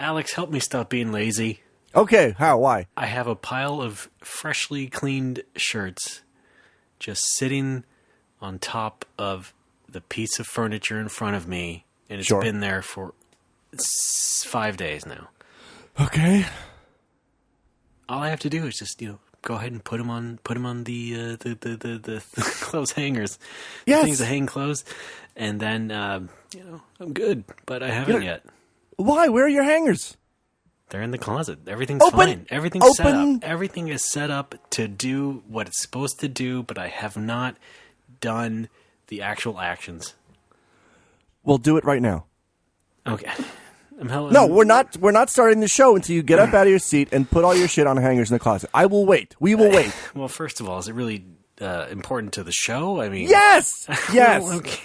Alex, help me stop being lazy. Okay, how? Why? I have a pile of freshly cleaned shirts just sitting on top of the piece of furniture in front of me, and it's been there for 5 days now. Okay. All I have to do is just, go ahead and put them on the clothes hangers. Yes. The things that hang clothes, and then I'm good, but I haven't yet. Why? Where are your hangers? They're in the closet. Everything's fine. Everything's set up. Everything is set up to do what it's supposed to do, but I have not done the actual actions. Well, do it right now. Okay. No, we're not starting the show until you get up out of your seat and put all your shit on hangers in the closet. I will wait. We will wait. Well, first of all, is it really important to the show? I mean, yes. Well, okay.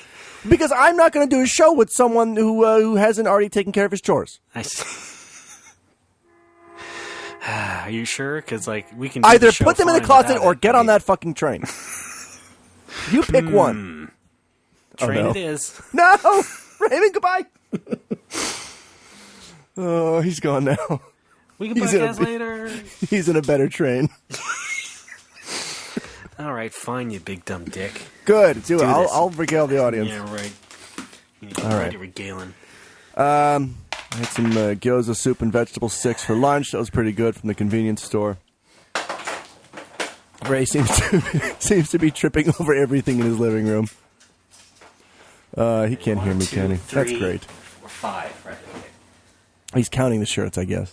Because I'm not going to do a show with someone who hasn't already taken care of his chores. I see. Are you sure? Because we can do either the show put them in the closet or get on that fucking train. You pick one. Train it is. No, Raymond, goodbye. Oh, he's gone now. We can podcast later. He's in a better train. All right, fine, you big dumb dick. Good, do it. I'll regale the audience. Yeah, right. All right. Regaling. I had some gyoza soup and vegetable sticks for lunch. That was pretty good from the convenience store. Ray seems to be tripping over everything in his living room. He can't hear me, can he? That's great. 4, 5, right? Okay. He's counting the shirts, I guess.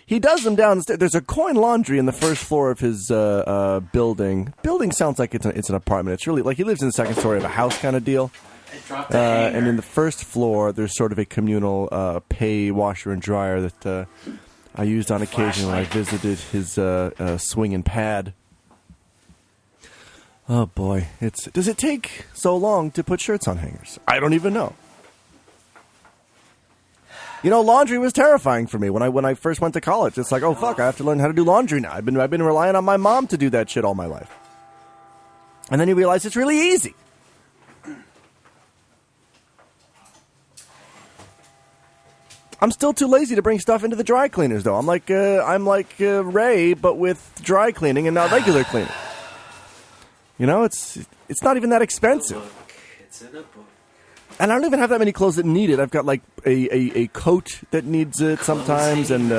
He does them downstairs. There's a coin laundry in the first floor of his building. Building sounds like it's an apartment. It's really like he lives in the second story of a house kind of deal. And in the first floor, there's sort of a communal pay washer and dryer that I used on occasion when I visited his swing and pad. Oh boy, does it take so long to put shirts on hangers? I don't even know. Laundry was terrifying for me when I first went to college. It's like, oh fuck, I have to learn how to do laundry now. I've been relying on my mom to do that shit all my life. And then you realize it's really easy. I'm still too lazy to bring stuff into the dry cleaners, though. I'm like Ray, but with dry cleaning and not regular cleaning. It's not even that expensive. It's in a book. And I don't even have that many clothes that need it. I've got like a coat that needs it sometimes, and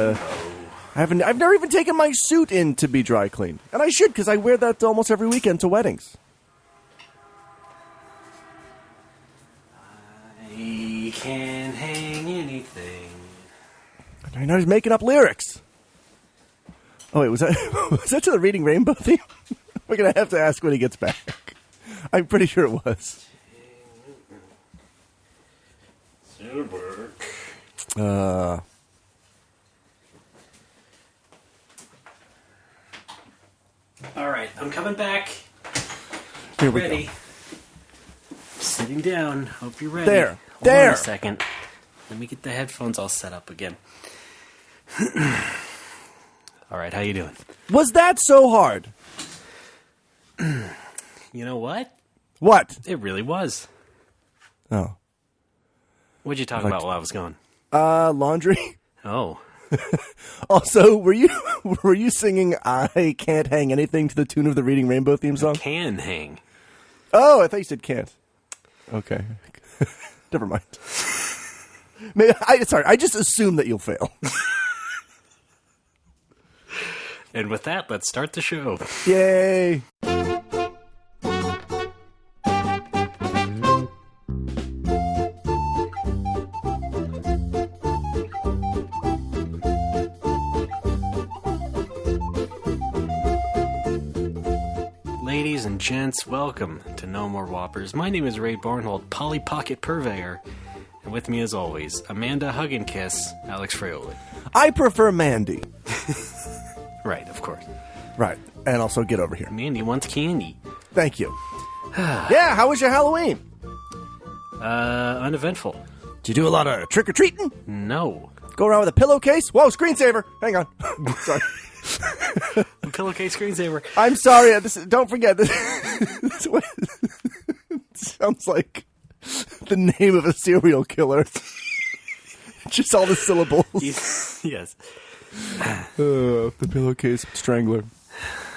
I've never even taken my suit in to be dry cleaned, and I should because I wear that almost every weekend to weddings. I can't hang anything. I know he's making up lyrics. Oh wait, was that to the Reading Rainbow theme? We're gonna have to ask when he gets back. I'm pretty sure it was. All right, I'm coming back. Here we ready. go. Sitting down. Hope you're ready. There. Hold on a second. Let me get the headphones all set up again. All right, how you doing? Was that so hard? You know what? What? It really was. Oh. What'd you talk about while I was gone? Laundry. Oh. Also, were you singing "I Can't Hang Anything" to the tune of the Reading Rainbow theme song? Can hang. Oh, I thought you said can't. Okay. Never mind. Sorry, I just assume that you'll fail. And with that, let's start the show. Yay! Ladies and gents, welcome to No More Whoppers. My name is Ray Barnhold, Polly Pocket Purveyor, and with me as always, Amanda Hug and Kiss, Alex Fraioli. I prefer Mandy. Right, of course. Right, and also get over here. Mandy wants candy. Thank you. Yeah, how was your Halloween? Uneventful. Did you do a lot of trick-or-treating? No. Go around with a pillowcase? Whoa, screensaver! Hang on. Sorry. Pillowcase screensaver. I'm sorry. Don't forget. This sounds like the name of a serial killer. Just all the syllables. Yes. The pillowcase strangler.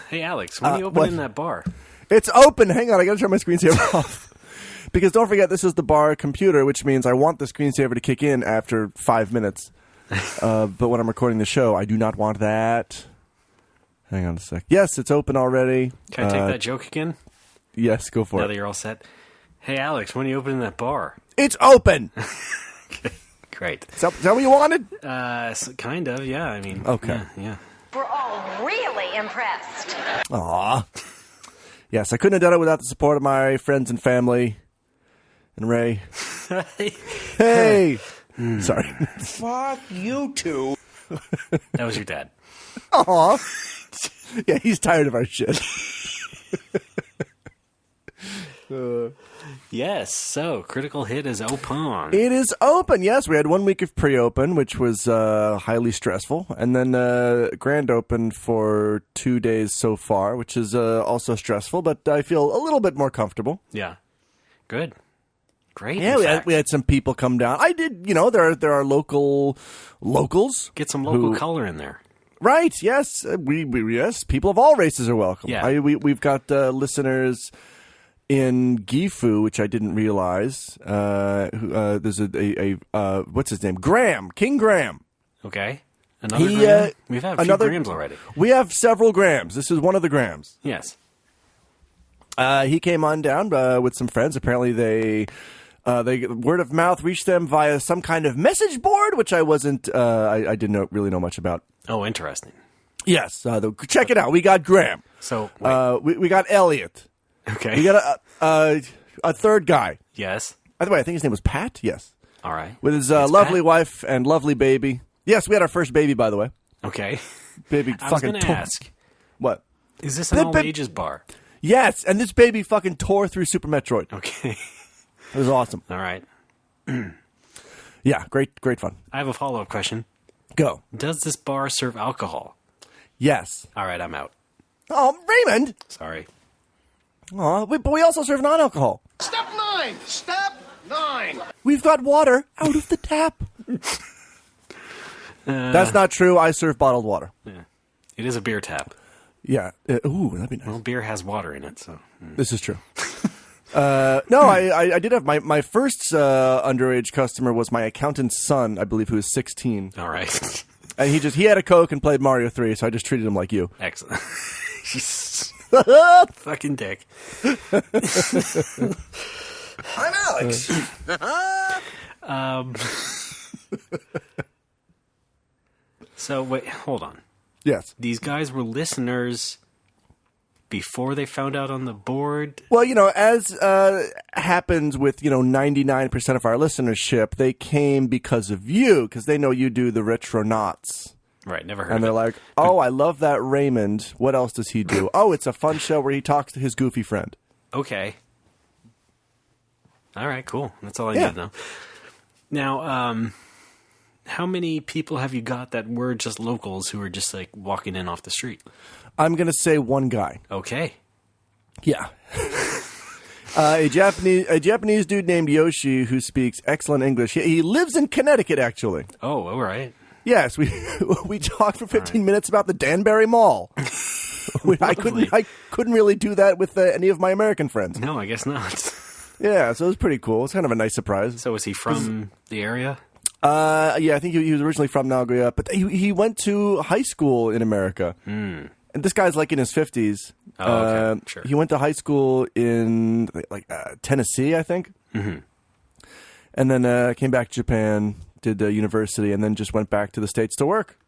Hey, Alex, when are you opening that bar? It's open. Hang on, I got to turn my screensaver off. Because don't forget, this is the bar computer, which means I want the screensaver to kick in after 5 minutes. But when I'm recording the show, I do not want that. Hang on a sec. Yes, it's open already. Can I take that joke again? Yes, go for it. Now that you're all set. Hey, Alex, when are you opening that bar? It's open! Okay, great. Is that what you wanted? Kind of, yeah. I mean, okay. Yeah. We're all really impressed. Aw. Yes, I couldn't have done it without the support of my friends and family. And Ray. Hey! Sorry. Fuck you two. That was your dad. Aw. Yeah, he's tired of our shit. Yes, so Critical Hit is open. It is open, yes. We had 1 week of pre-open, which was highly stressful. And then grand open for 2 days so far, which is also stressful, but I feel a little bit more comfortable. Yeah. Good. Great. Yeah, we had some people come down. I did, there are locals. Get some local color in there. Right, yes. Yes, people of all races are welcome. Yeah. We've got listeners in Gifu, which I didn't realize. There's what's his name? Graham. King Graham. Okay. Another Graham? We've had a few Grahams already. We have several Grahams. This is one of the Grahams. Yes. He came on down with some friends. Apparently they word of mouth reached them via some kind of message board, which I wasn't, I didn't really know much about. Oh, interesting. Yes. Check it out. We got Graham. So, we got Elliot. Okay. We got a third guy. Yes. By the way, I think his name was Pat. Yes. All right. With his lovely wife and lovely baby. Yes, we had our first baby, by the way. Okay. Baby I fucking was going to ask. What? Is this an all-ages bar? Yes, and this baby fucking tore through Super Metroid. Okay. It was awesome. All right. Yeah, great fun. I have a follow-up question. Go. Does this bar serve alcohol? Yes. All right, I'm out. Oh, Raymond! Sorry. Aw, but we also serve non-alcohol. Step 9. Step 9. We've got water out of the tap. That's not true. I serve bottled water. Yeah. It is a beer tap. Yeah. Ooh, that'd be nice. Well, beer has water in it, so. This is true. No, I did have my first underage customer was my accountant's son, I believe, who was 16. All right. And he had a Coke and played Mario 3, so I just treated him like you. Excellent. Fucking dick. I'm Alex. So, wait, hold on. Yes. These guys were listeners before they found out on the board? Well, as happens with, 99% of our listenership, they came because of you, because they know you do the Retronauts. Right, never heard And of they're it. like, oh, I love that Raymond. What else does he do? Oh, it's a fun show where he talks to his goofy friend. Okay. All right, cool. That's all I Yeah. need to know. Now, how many people have you got that were just locals who were just like walking in off the street? I'm going to say one guy. Okay. Yeah. A Japanese dude named Yoshi who speaks excellent English. He lives in Connecticut, actually. Oh, all right. Yes, we talked for 15 minutes about the Danbury Mall. I couldn't really do that with any of my American friends. No, I guess not. Yeah, so it was pretty cool. It's kind of a nice surprise. So is he from the area? Yeah, I think he was originally from Nagoya, but he went to high school in America. Hmm. And this guy's like in his 50s. Oh, okay, sure. He went to high school in Tennessee, I think. Mm-hmm. And then came back to Japan, did university, and then just went back to the States to work.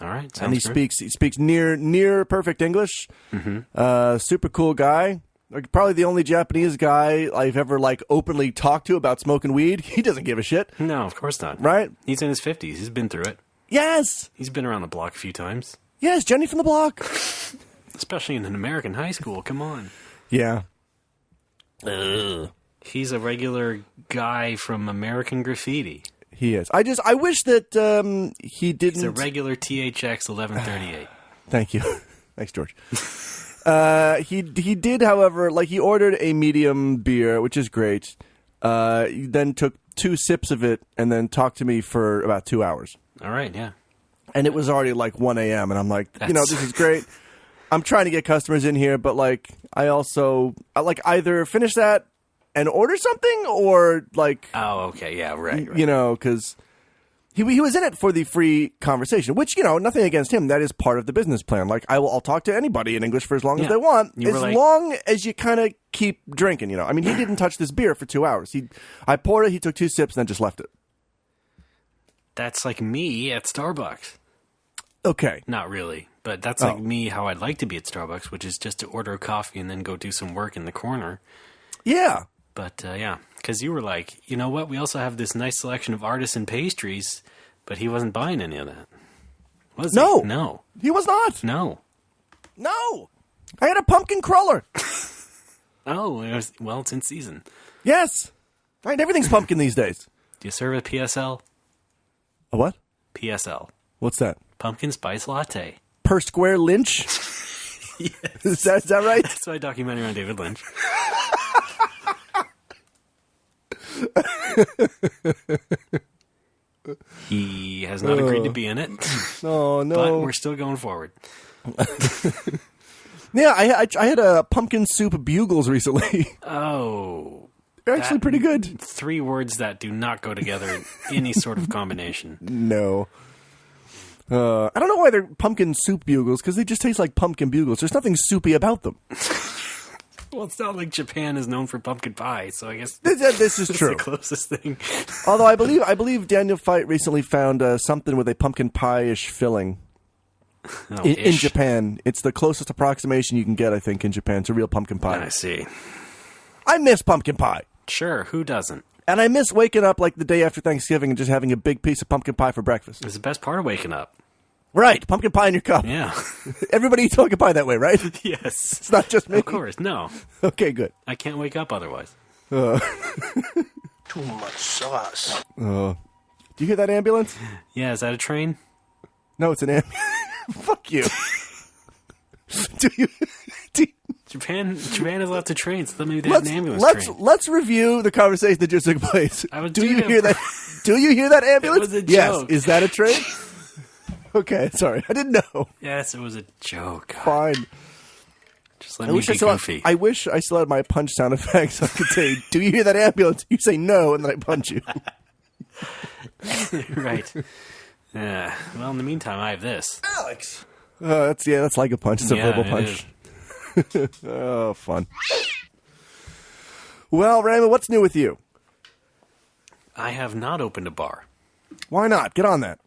All right, And he great. speaks near perfect English. Mm-hmm. Super cool guy. Like, probably the only Japanese guy I've ever openly talked to about smoking weed. He doesn't give a shit, No, of course not. right? He's in his 50s. He's been through it. Yes, He's been around the block a few times, yes, Jenny from the block. especially in an American high school. Come on. Yeah. He's a regular guy from American Graffiti. He is. I wish that he didn't. He's a regular THX 1138. Thank you. Thanks, George. He did, however, he ordered a medium beer, which is great. He then took 2 sips of it and then talked to me for about 2 hours. All right, yeah. And it was already like 1 a.m. And I'm like, this is great. I'm trying to get customers in here, but like I either finish that and order something or like... Oh, okay, yeah, right. Because he was in it for the free conversation, which, nothing against him. That is part of the business plan. Like, I'll talk to anybody in English for as long as they want, long as you kind of keep drinking, I mean, he didn't touch this beer for 2 hours. I poured it, he took 2 sips, and then just left it. That's like me at Starbucks. Okay. Not really, but that's like me how I'd like to be at Starbucks, which is just to order a coffee and then go do some work in the corner. Yeah. But, yeah, because you were like, you know what? We also have this nice selection of artisan pastries, but he wasn't buying any of that. Was he? No. He was not. No. I had a pumpkin cruller. Oh, it's in season. Yes. Right, everything's pumpkin these days. Do you serve a PSL? A what? PSL. What's that? Pumpkin spice latte. Per Square Lynch? Yes. Is that right? That's my documentary on David Lynch. He has not agreed to be in it. Oh, no. But we're still going forward. Yeah, I had a pumpkin soup bugles recently. Oh. They're actually pretty good. 3 words that do not go together in any sort of combination. No. I don't know why they're pumpkin soup bugles, because they just taste like pumpkin bugles. There's nothing soupy about them. Well, it's not like Japan is known for pumpkin pie, so I guess this is true. The closest thing. Although I believe Daniel Fight recently found something with a pumpkin pie-ish filling in Japan. It's the closest approximation you can get, I think, in Japan to real pumpkin pie. I see. I miss pumpkin pie. Sure, who doesn't? And I miss waking up like the day after Thanksgiving and just having a big piece of pumpkin pie for breakfast. It's the best part of waking up. Right, pumpkin pie in your cup. Yeah. Everybody eats pumpkin pie that way, right? Yes. It's not just me. Of course, no. Okay, good. I can't wake up otherwise. Too much sauce. Do you hear that ambulance? Yeah, is that a train? No, it's an ambulance. Fuck you. Do you... Japan has lots of trains. So maybe they have an ambulance train. Let's review the conversation that just took place. Do you hear that? Do you hear that ambulance? It was a joke. Yes. Is that a train? Okay, sorry. I didn't know. Yes, it was a joke. Fine. Just let me be goofy. I wish I still had my punch sound effects. So I could say, do you hear that ambulance? You say no, and then I punch you. Right. Yeah. Well, in the meantime, I have this. Alex! That's like a punch. It's a verbal punch. Is. Oh, fun. Well, Raymond, what's new with you? I have not opened a bar. Why not? Get on that.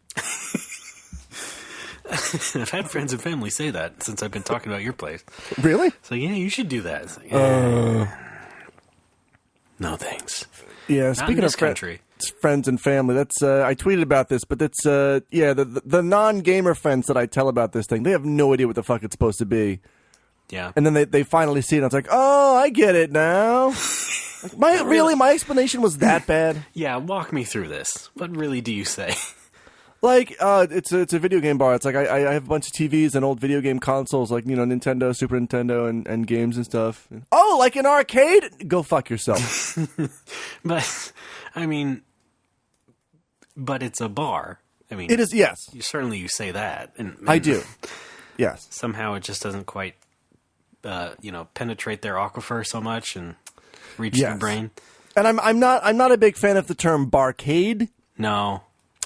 I've had friends and family say that since I've been talking about your place. Really? So, yeah, you should do that. It's like, no, thanks. Yeah, not speaking in this of country. Friends and family, that's I tweeted about this, but that's the non-gamer friends that I tell about this thing, they have no idea what the fuck it's supposed to be. Yeah. And then they finally see it, and it's like, oh, I get it now. My explanation was that bad? Yeah, walk me through this. What really do you say? Like, it's a video game bar. It's like I have a bunch of TVs and old video game consoles, like, Nintendo, Super Nintendo, and games and stuff. Oh, like an arcade? Go fuck yourself. But, but it's a bar. It is, yes. You say that. And I do. Yes. Somehow it just doesn't quite, penetrate their aquifer so much and reach their brain. And I'm not a big fan of the term barcade. No.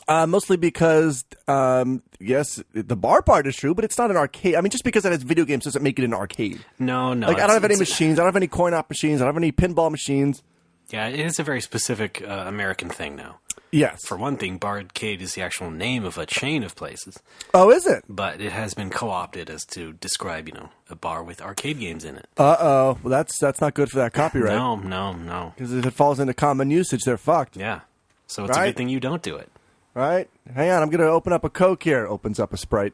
Mostly because, yes, the bar part is true, but it's not an arcade. I mean, just because it has video games doesn't make it an arcade. No. Like, I don't have any machines. I don't have any coin-op machines. I don't have any pinball machines. Yeah, it is a very specific American thing now. Yes. For one thing, Barcade is the actual name of a chain of places. Oh, is it? But it has been co-opted as to describe, a bar with arcade games in it. Uh-oh. Well, that's not good for that copyright. No. Because if it falls into common usage, they're fucked. Yeah. So it's a good thing you don't do it. Right? Hang on, I'm going to open up a Coke here. Opens up a Sprite.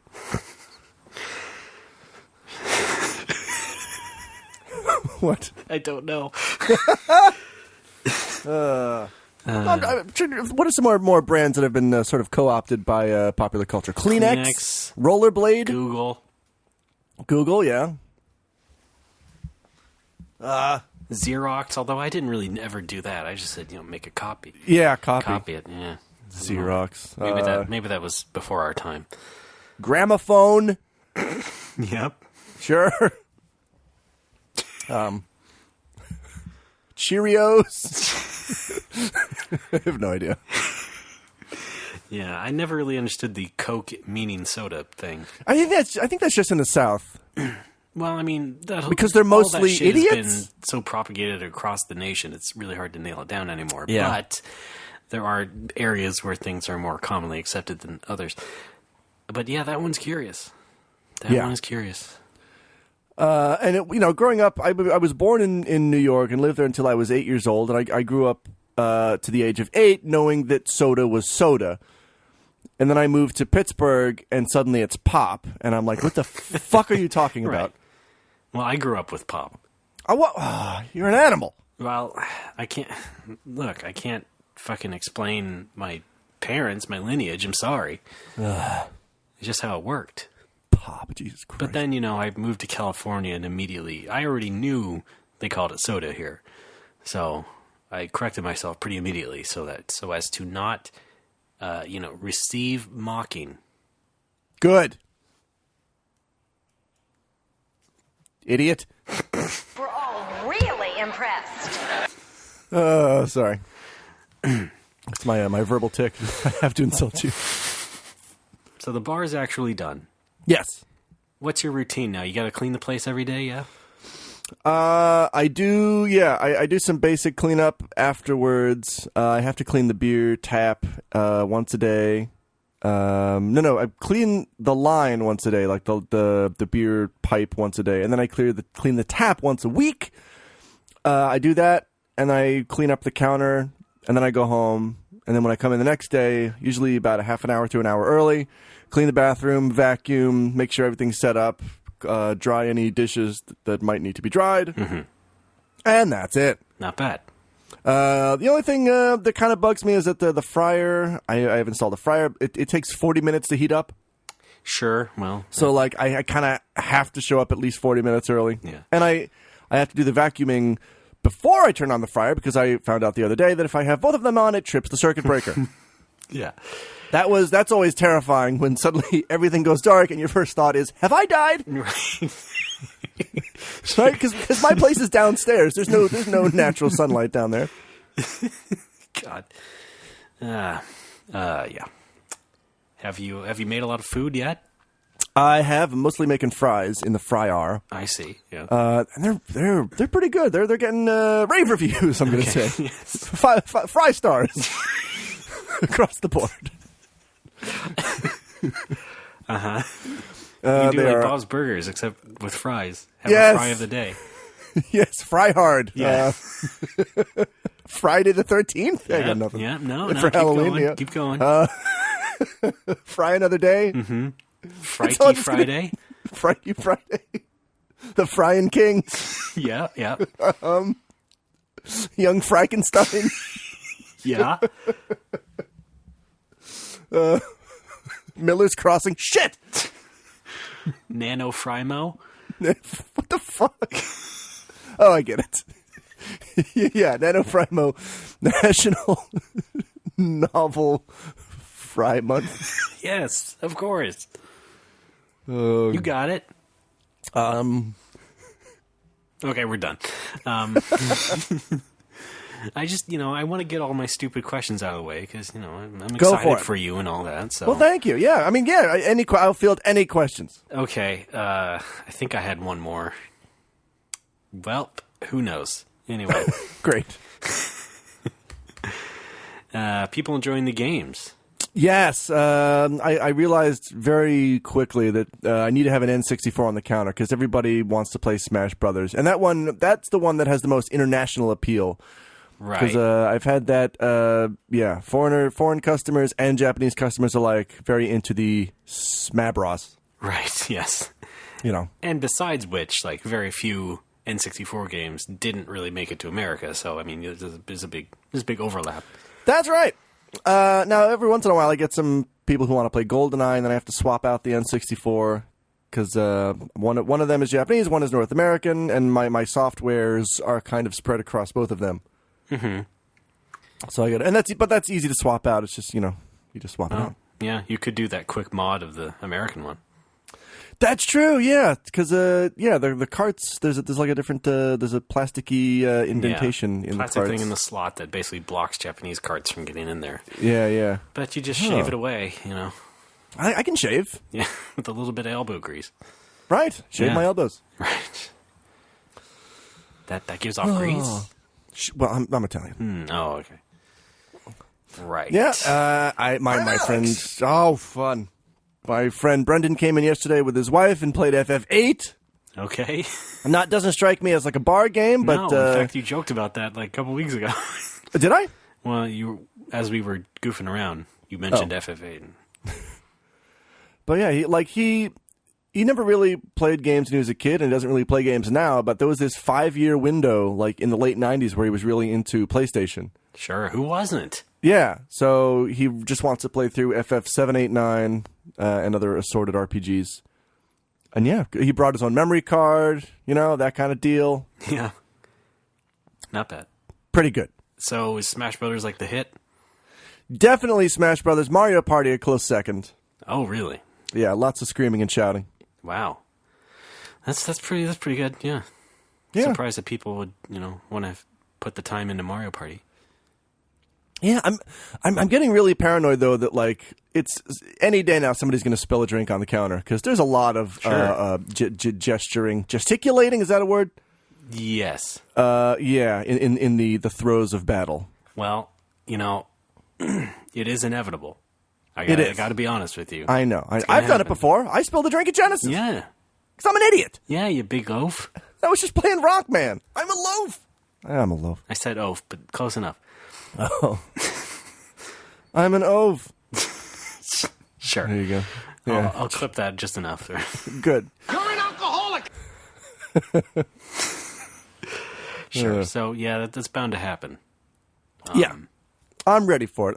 What? I don't know. What are some more brands that have been sort of co-opted by popular culture? Kleenex, Rollerblade, Google, yeah. Xerox, although I didn't really ever do that. I just said, make a copy. Yeah, copy. Copy it, yeah. Xerox. Maybe that was before our time. Gramophone. Yep. Sure. Cheerios. I have no idea. Yeah, I never really understood the Coke meaning soda thing. I think that's just in the South. Well, I mean, because they're mostly all that shit idiots. has been so propagated across the nation, it's really hard to nail it down anymore. Yeah. But there are areas where things are more commonly accepted than others. But yeah, that one's curious. That one is curious. And growing up, I was born in New York and lived there until I was 8 years old, and I grew up to the age of 8 knowing that soda was soda. And then I moved to Pittsburgh, and suddenly it's pop, and I'm like, what the fuck are you talking about? Right. Well, I grew up with pop. You're an animal. Well, I can't fucking explain my parents, my lineage. I'm sorry. It's just how it worked. Pop, Jesus Christ. But then, I moved to California, and immediately, I already knew they called it soda here. So I corrected myself pretty immediately so as to not, receive mocking. Good. Idiot. We're all really impressed. Sorry. It's my verbal tick. I have to insult you. So the bar is actually done. Yes. What's your routine now? You got to clean the place every day, yeah? I do. Yeah, I do some basic cleanup afterwards. I have to clean the beer tap once a day. No, I clean the line once a day, like the beer pipe once a day, and then I clean the tap once a week. I do that, and I clean up the counter, and then I go home, and then when I come in the next day, usually about a half an hour to an hour early, clean the bathroom, vacuum, make sure everything's set up, dry any dishes that might need to be dried, and that's it. Not bad. The only thing that kind of bugs me is that the fryer, I have installed a fryer. It takes 40 minutes to heat up. Sure, well. So, I kind of have to show up at least 40 minutes early. Yeah. And I have to do the vacuuming before I turn on the fryer because I found out the other day that if I have both of them on, it trips the circuit breaker. Yeah. That's always terrifying when suddenly everything goes dark and your first thought is, have I died? Right? Because my place is downstairs. There's no natural sunlight down there. God. Yeah. Have you made a lot of food yet? I have. I'm mostly making fries in the fryer. I see. Yeah. And they're pretty good. They're getting rave reviews. I'm going to say Yes. Fry stars across the board. Uh-huh. You do like Bob's Burgers, except with fries. Have a fry of the day. Yes, fry hard. Yeah. Friday the 13th? Yeah, I got nothing. Yeah, no, for Halloween. Going, yeah. Keep going. Fry another day. Mm-hmm. Frikey Friday. Frikey Friday. The Frying King. Yeah. Young Frankenstein. Yeah. Miller's Crossing. Shit! Nano Frymo. What the fuck? Oh, I get it. Yeah, Nano Frymo. National Novel Fry Month. Yes, of course. You got it. Okay, we're done. I just, I want to get all my stupid questions out of the way because, I'm excited for you and all that. So. Well, thank you. Yeah, I mean, I'll field any questions. Okay, I think I had one more. Well, who knows? Anyway. Great. People enjoying the games. Yes, I realized very quickly that I need to have an N64 on the counter because everybody wants to play Smash Brothers, and that's the one that has the most international appeal. Right. Because I've had that, foreign customers and Japanese customers alike very into the Smabros. Right. Yes. And besides which, very few N64 games didn't really make it to America. So I mean, there's a big overlap. That's right. Now, every once in a while, I get some people who want to play GoldenEye, and then I have to swap out the N64 because one of them is Japanese, one is North American, and my softwares are kind of spread across both of them. Mm-hmm. So I got, and that's easy to swap out. It's just you just swap it out. Yeah, you could do that quick mod of the American one. That's true, yeah, because the carts there's like a different there's a plasticky indentation in the carts. Plastic thing in the slot that basically blocks Japanese carts from getting in there. Yeah. But you just shave it away, I can shave. Yeah, with a little bit of elbow grease. Right, shave my elbows. Right. That gives off grease. Well, I'm Italian. Oh, okay. Right. Yeah. My friend. Oh, fun. My friend Brendan came in yesterday with his wife and played FF8. Okay. Doesn't strike me as like a bar game, but no, in fact, you joked about that like a couple weeks ago. Did I? Well, as we were goofing around, you mentioned FF8. But yeah, he never really played games when he was a kid, and doesn't really play games now. But there was this 5-year window, like in the late '90s, where he was really into PlayStation. Sure, who wasn't? Yeah, so he just wants to play through FF7, 8, 9, and other assorted RPGs. And yeah, he brought his own memory card, that kind of deal. Yeah. Not bad. Pretty good. So is Smash Brothers like the hit? Definitely Smash Brothers. Mario Party a close second. Oh, really? Yeah, lots of screaming and shouting. Wow. That's pretty good, yeah. Surprised that people would, want to put the time into Mario Party. Yeah, I'm getting really paranoid though that like it's any day now somebody's going to spill a drink on the counter because there's a lot of gesticulating. Is that a word? Yes. Yeah, in the throes of battle. Well, it is inevitable. I got to be honest with you. I know. I've done it before. I spilled a drink at Genesis. Yeah. Because I'm an idiot. Yeah, you big oaf. I was just playing Rockman. I'm a loaf. I'm a loaf. I said oaf, but close enough. Oh. I'm an oaf. Sure. There you go. Yeah. I'll clip that just enough. Good. You're an alcoholic! Sure. So, yeah, that's bound to happen. Yeah. I'm ready for it.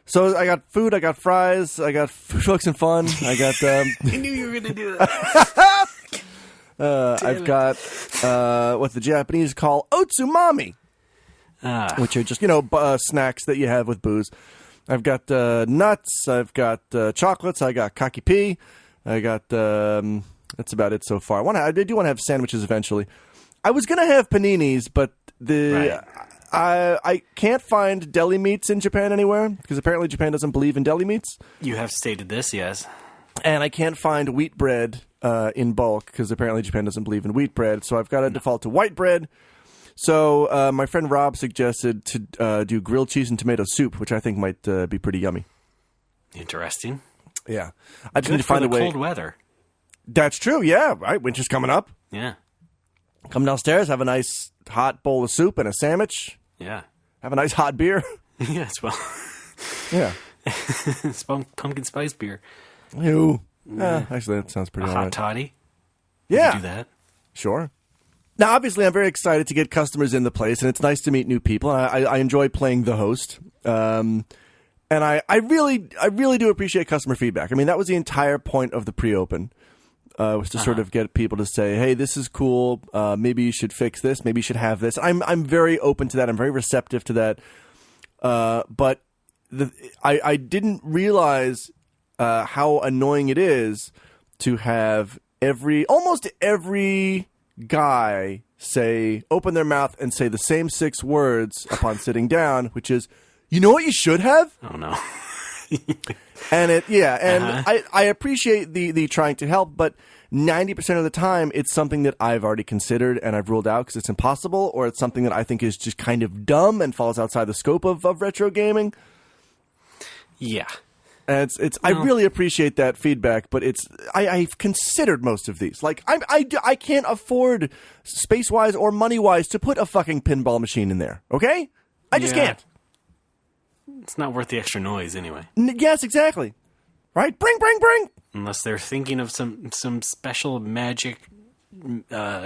So I got food, I got fries, I got food, folks, and fun. I got. I knew you were going to do that. I've got what the Japanese call otsumami, which are just snacks that you have with booze. I've got nuts. I've got chocolates. I got kakipi. I got that's about it so far. I do want to have sandwiches eventually. I was gonna have paninis, but I can't find deli meats in Japan anywhere because apparently Japan doesn't believe in deli meats. You have stated this, yes. And I can't find wheat bread in bulk because apparently Japan doesn't believe in wheat bread. So I've got to default to white bread. So my friend Rob suggested to do grilled cheese and tomato soup, which I think might be pretty yummy. Interesting. Yeah, I just Good need to find for the a way. Cold weather. That's true. Yeah, right. Winter's coming up. Yeah. Come downstairs, have a nice hot bowl of soup and a sandwich. Yeah. Have a nice hot beer. Yes. Well. Yeah. It's pumpkin spice beer. Ew. Actually, that sounds pretty A all hot right. toddy. Yeah. You do that. Sure. Now, obviously, I'm very excited to get customers in the place, and it's nice to meet new people. And I enjoy playing the host, and I really do appreciate customer feedback. I mean, that was the entire point of the pre-open, was to sort of get people to say, "Hey, this is cool. Maybe you should fix this. Maybe you should have this." I'm very open to that. I'm very receptive to that. But I didn't realize how annoying it is to have almost every guy open their mouth and say the same 6 words upon sitting down, which is, "You know what you should have?" Oh no. And I appreciate the trying to help, but 90% of the time it's something that I've already considered and I've ruled out because it's impossible, or it's something that I think is just kind of dumb and falls outside the scope of retro gaming. Yeah. And I really appreciate that feedback, but I've considered most of these. Like I can't afford space wise or money wise to put a fucking pinball machine in there. Okay, I just can't. It's not worth the extra noise anyway. Yes, exactly. Right? Bring. Unless they're thinking of some special magic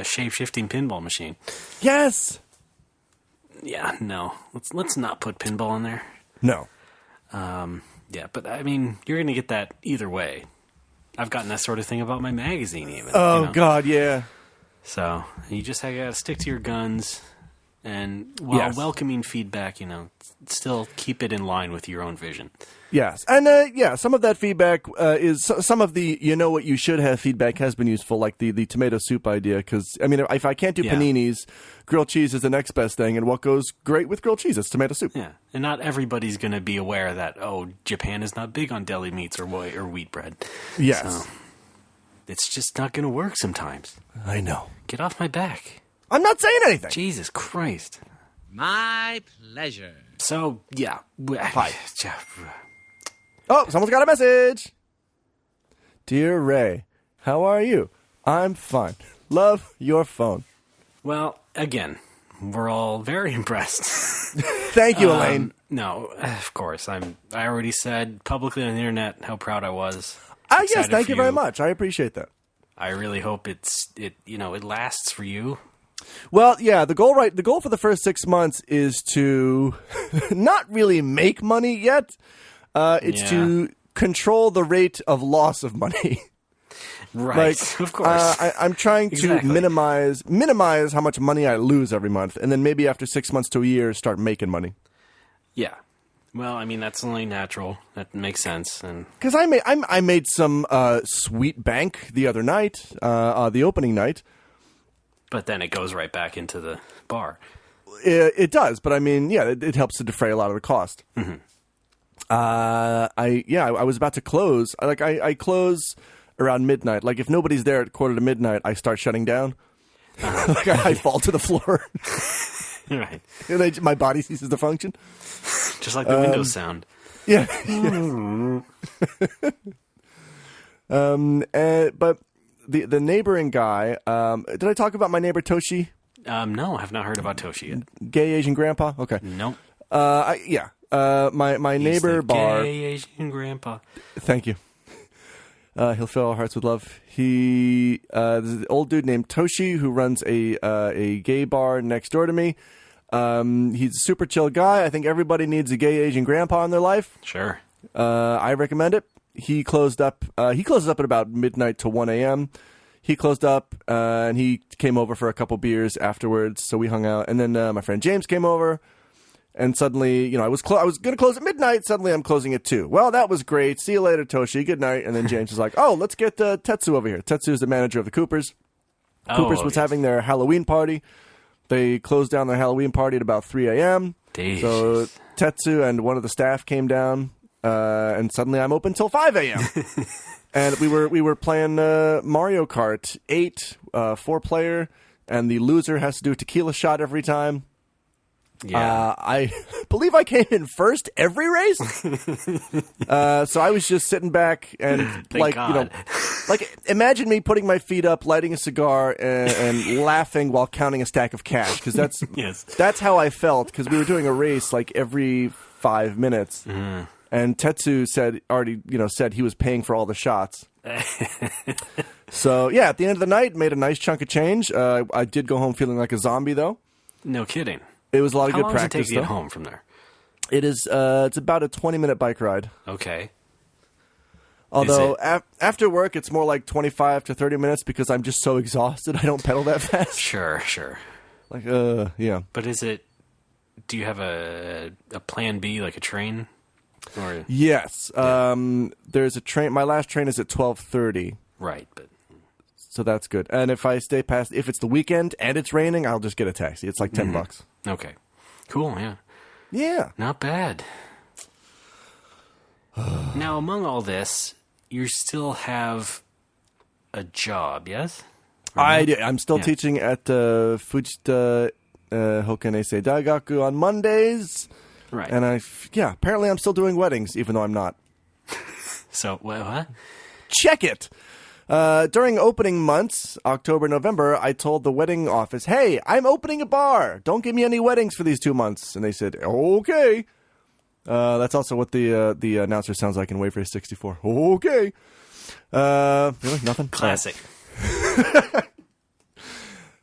shape-shifting pinball machine. Yes. Yeah. No. Let's not put pinball in there. No. Yeah, but I mean, you're going to get that either way. I've gotten that sort of thing about my magazine even. Oh, God, yeah. So you just gotta stick to your guns, and while welcoming feedback, still keep it in line with your own vision. Yes, and some of that feedback is some of the what you should have feedback has been useful, like the tomato soup idea. Because I mean, if I can't do paninis, grilled cheese is the next best thing, and what goes great with grilled cheese is tomato soup. Yeah, and not everybody's going to be aware that Japan is not big on deli meats or wheat bread. Yes, so it's just not going to work sometimes. I know. Get off my back. I'm not saying anything. Jesus Christ. My pleasure. So yeah. Hi. Oh, someone's got a message. Dear Ray, how are you? I'm fine. Love your phone. Well, again, we're all very impressed. Thank you, Elaine. No, of course. I already said publicly on the internet how proud I was. Yes, thank you very much. I appreciate that. I really hope it lasts for you. Well, yeah, the goal for the first 6 months is to not really make money yet. It's to control the rate of loss of money. Right, of course. I'm trying to minimize how much money I lose every month, and then maybe after 6 months to a year, start making money. Yeah. Well, I mean, that's only natural. That makes sense. Because I made some sweet bank the other night, the opening night. But then it goes right back into the bar. It does, but I mean, yeah, it helps to defray a lot of the cost. Mm-hmm. I was about to close. I close around midnight. Like, if nobody's there at 1:45, I start shutting down. Like, I fall to the floor. Right. And my body ceases to function. Just like the Windows sound. Yeah. But the neighboring guy, did I talk about my neighbor Toshi? No, I have not heard about Toshi yet. Gay Asian grandpa? Okay. Nope. My neighbor bar. Gay Asian grandpa. Thank you. He'll fill our hearts with love. There's an old dude named Toshi who runs a gay bar next door to me. He's a super chill guy. I think everybody needs a gay Asian grandpa in their life. Sure. I recommend it. He closed up. He closes up at about midnight to 1 a.m. He closed up, and he came over for a couple beers afterwards. So we hung out, and then my friend James came over. And suddenly, I was going to close at midnight. Suddenly, I'm closing at 2. Well, that was great. See you later, Toshi. Good night. And then James was like, "Oh, let's get Tetsu over here." Tetsu is the manager of the Coopers. Coopers was having their Halloween party. They closed down their Halloween party at about 3 a.m. So Tetsu and one of the staff came down, and suddenly I'm open till 5 a.m. And we were playing Mario Kart 8, 4-player, and the loser has to do a tequila shot every time. Yeah. I believe I came in first every race. So I was just sitting back and imagine me putting my feet up, lighting a cigar, and laughing while counting a stack of cash, because that's how I felt, because we were doing a race like every 5 minutes. Mm-hmm. And Tetsu said he was paying for all the shots. So yeah, at the end of the night, made a nice chunk of change. I did go home feeling like a zombie, though. No kidding. It was a lot of good practice. How long does it take to get home from there? It is. It's about a 20-minute bike ride. Okay. Although after work, it's more like 25 to 30 minutes because I'm just so exhausted. I don't pedal that fast. Sure. Like, yeah. But do you have a plan B, like a train? Or yes. There's a train. My last train is at 12:30. Right, but. So that's good. And if I stay past, if it's the weekend and it's raining, I'll just get a taxi. It's like $10. Okay. Cool, yeah. Yeah. Not bad. Now, among all this, you still have a job, yes? I do. I'm still teaching at Fujita Hokanese Daigaku on Mondays. Right. And apparently I'm still doing weddings, even though I'm not. So, what? Check it! During opening months, October, November, I told the wedding office, "Hey, I'm opening a bar. Don't give me any weddings for these 2 months." And they said, "Okay." That's also what the announcer sounds like in Wave Race 64. Okay. Really? Nothing? Classic.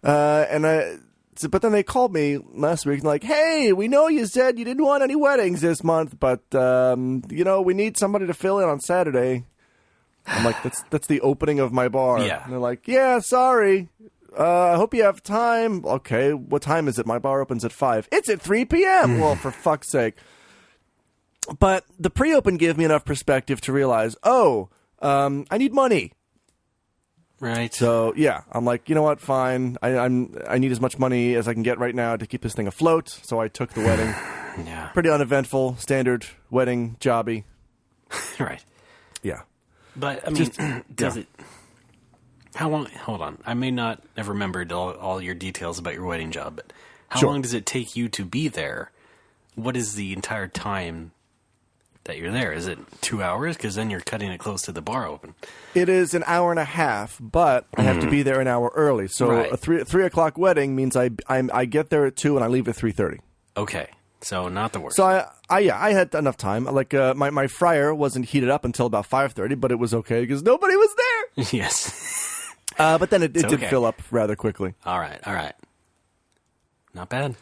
But then they called me last week and like, "Hey, we know you said you didn't want any weddings this month, but, we need somebody to fill in on Saturday." I'm like, that's the opening of my bar. Yeah. And they're like, yeah, sorry. I hope you have time. Okay, what time is it? My bar opens at 5. It's at 3 p.m. Well, for fuck's sake. But the pre-open gave me enough perspective to realize, I need money. Right. So, yeah, I'm like, you know what, fine. I need as much money as I can get right now to keep this thing afloat. So I took the wedding. Yeah. Pretty uneventful, standard wedding jobby. Right. Yeah. But, I mean, does it... How long... Hold on. I may not have remembered all your details about your wedding job, but how long does it take you to be there? What is the entire time that you're there? Is it 2 hours? Because then you're cutting it close to the bar open. It is an hour and a half, but I have to be there an hour early. So a 3 o'clock wedding means I get there at 2 and I leave at 3:30. Okay. So not the worst. So I had enough time. Like my fryer wasn't heated up until about 5:30, but it was okay because nobody was there. Yes. But then it did okay. fill up rather quickly. All right. Not bad.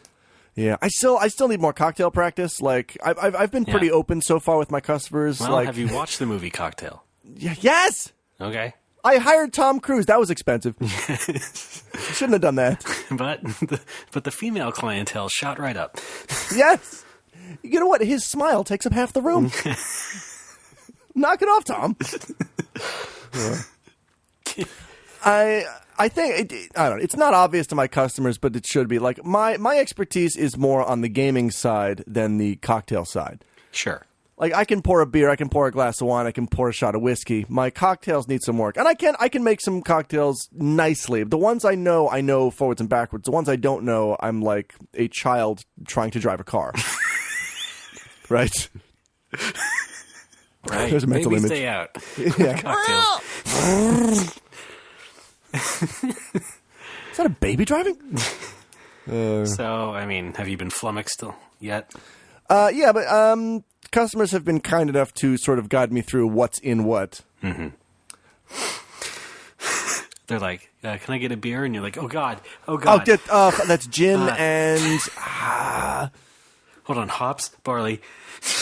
Yeah, I still need more cocktail practice. Like I've been pretty open so far with my customers. Well, like, have you watched the movie Cocktail? Yes. Okay. I hired Tom Cruise. That was expensive. Shouldn't have done that. But the female clientele shot right up. Yes. You know what? His smile takes up half the room. Knock it off, Tom. I think I don't know. It's not obvious to my customers, but it should be. Like my expertise is more on the gaming side than the cocktail side. Sure. Like I can pour a beer, I can pour a glass of wine, I can pour a shot of whiskey. My cocktails need some work, and I can make some cocktails nicely. The ones I know forwards and backwards. The ones I don't know, I'm like a child trying to drive a car. Right. Right. There's a mental Maybe image. Stay out. Yeah. Cocktails. Is that a baby driving? So, I mean, have you been flummoxed yet? Yeah, but customers have been kind enough to sort of guide me through what's in what. Mm-hmm. They're like, can I get a beer? And you're like, oh, God. That's gin and... Hold on, hops, barley.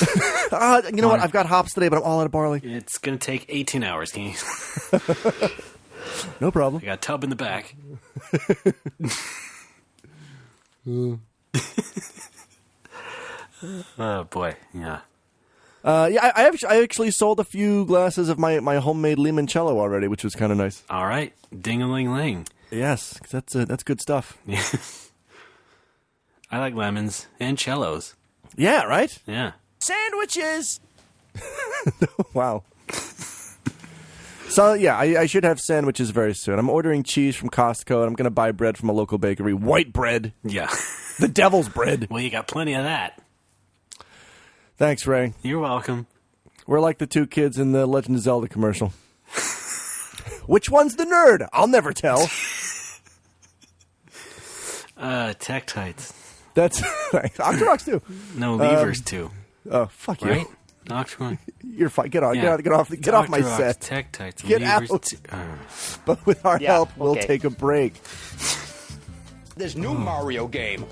You know what? I've got hops today, but I'm all out of barley. It's going to take 18 hours. Can you... No problem. I got a tub in the back. Oh, boy. Yeah. I actually sold a few glasses of my homemade limoncello already, which was kind of nice. All right. Ding-a-ling-ling. Yes, 'cause that's good stuff. I like lemons and cellos. Yeah, right? Yeah. Sandwiches! Wow. So, yeah, I should have sandwiches very soon. I'm ordering cheese from Costco, and I'm going to buy bread from a local bakery. White bread. Yeah. The devil's bread. Well, you got plenty of that. Thanks, Ray. You're welcome. We're like the two kids in the Legend of Zelda commercial. Which one's the nerd? I'll never tell. Tektites. That's Octoroks too. No, Levers too. Oh, fuck you. Right? Octron. You're fine. Get off my set. Tektites. Get Levers out. But with our help, we'll take a break. This new Mario game.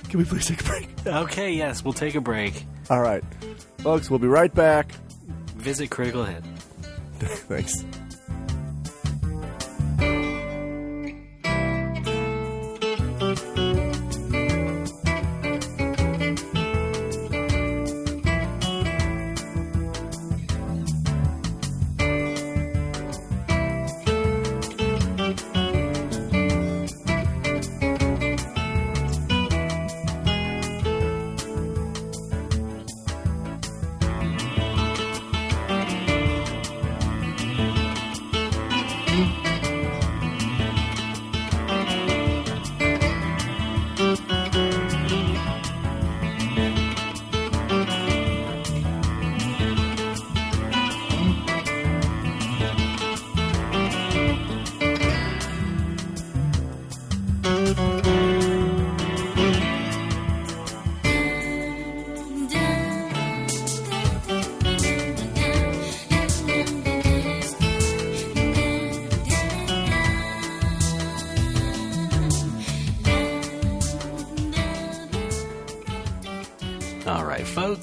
Can we please take a break? Okay, yes, we'll take a break. All right. Folks, we'll be right back. Visit Critical Hit. Thanks.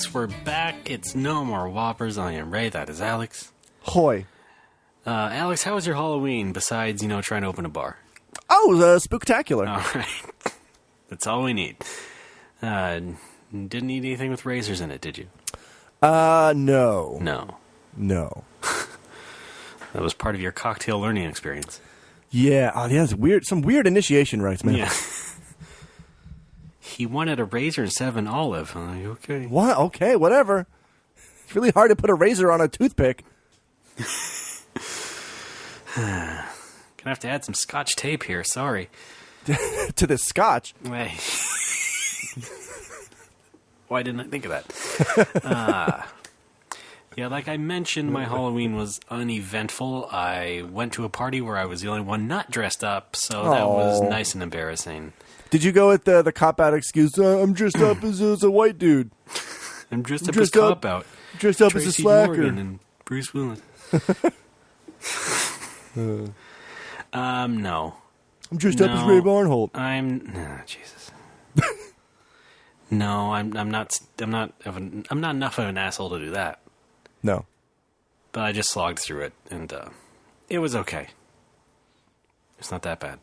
folks, we're back. It's No More Whoppers. I am Ray. That is Alex. Hoy. Alex, how was your Halloween besides, trying to open a bar? Oh, spooktacular. All right. That's all we need. Didn't eat anything with razors in it, did you? No. No. That was part of your cocktail learning experience. Yeah. Oh, yeah, it's weird. Some weird initiation rites, man. Yeah. He wanted a razor instead of an olive. I'm like, okay. What? Okay, whatever. It's really hard to put a razor on a toothpick. Gonna have to add some scotch tape here. Sorry. To this scotch. Hey. Why didn't I think of that? Yeah, like I mentioned, my Halloween was uneventful. I went to a party where I was the only one not dressed up, so that was nice and embarrassing. Did you go with the cop-out excuse, I'm dressed up as a white dude? I'm dressed up as cop-out. Dressed up Tracy as a slacker. Morgan and Bruce Willis. No. I'm dressed up as Ray Barnholt. Jesus. No, I'm not enough of an asshole to do that. No. But I just slogged through it, and it was okay. It's not that bad.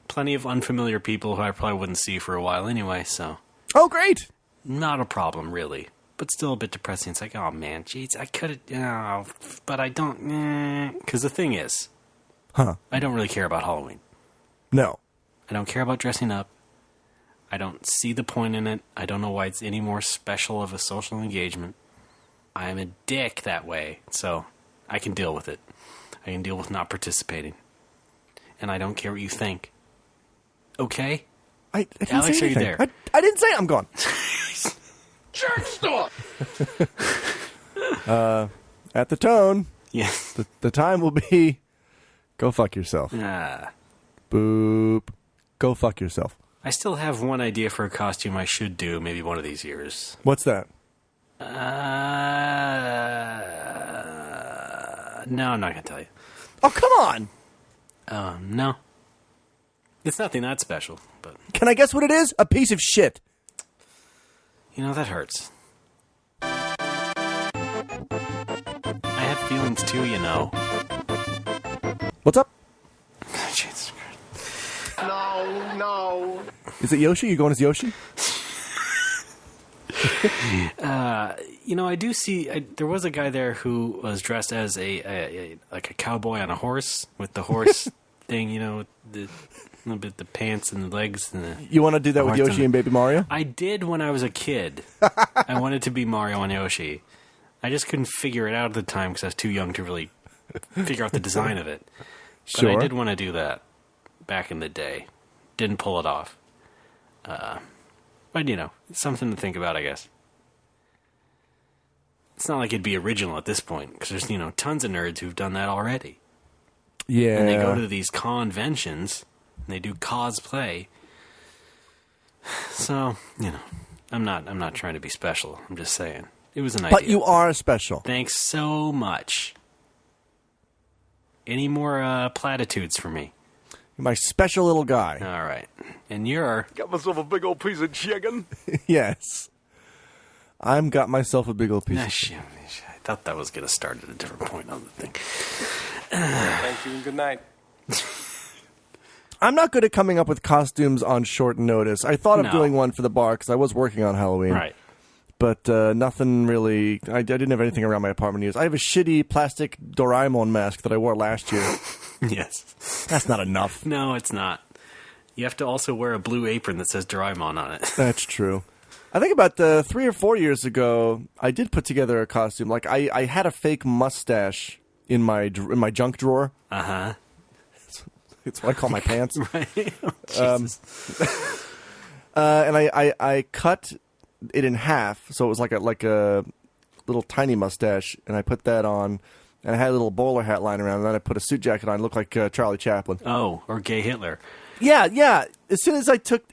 Plenty of unfamiliar people who I probably wouldn't see for a while anyway, so... Oh, great! Not a problem, really. But still a bit depressing. It's like, oh man, jeez, I could have... but I don't... Because the thing is... I don't really care about Halloween. No. I don't care about dressing up. I don't see the point in it. I don't know why it's any more special of a social engagement. I'm a dick that way, so I can deal with it. I can deal with not participating. And I don't care what you think. Okay? I didn't Alex, say anything. are you there? I didn't say it. I'm gone. Jerk stop! At the tone, Yeah. the time will be, go fuck yourself. Boop. Go fuck yourself. I still have one idea for a costume I should do maybe one of these years. What's that? No, I'm not going to tell you. Oh, come on! No. It's nothing that special, but... Can I guess what it is? A piece of shit. That hurts. I have feelings too, What's up? Jesus Christ. No. Is it Yoshi? You going as Yoshi? I do see... there was a guy there who was dressed as a cowboy on a horse, with the horse thing, the pants and the legs. And You want to do that with Yoshi and Baby Mario? I did when I was a kid. I wanted to be Mario and Yoshi. I just couldn't figure it out at the time because I was too young to really figure out the design of it. But I did want to do that back in the day. Didn't pull it off. But, it's something to think about, I guess. It's not like it'd be original at this point, because there's, tons of nerds who've done that already. Yeah. And they go to these conventions, and they do cosplay. So, I'm not trying to be special. I'm just saying. It was an idea. But you are special. Thanks so much. Any more platitudes for me? You're my special little guy. All right. And you're... Got myself a big old piece of chicken. Yes. I'm got myself a big old piece of shit. I thought that was going to start at a different point on the thing. Thank you and good night. I'm not good at coming up with costumes on short notice. I thought of doing one for the bar because I was working on Halloween. Right. But nothing really... I didn't have anything around my apartment to use. I have a shitty plastic Doraemon mask that I wore last year. Yes. That's not enough. No, it's not. You have to also wear a blue apron that says Doraemon on it. That's true. I think about 3 or 4 years ago, I did put together a costume. Like, I had a fake mustache in my junk drawer. Uh-huh. It's what I call my pants. Right. Oh, Jesus. And I cut it in half, so it was like a little tiny mustache, and I put that on, and I had a little bowler hat lying around, and then I put a suit jacket on, looked like Charlie Chaplin. Oh, or Gay Hitler. Yeah. As soon as I take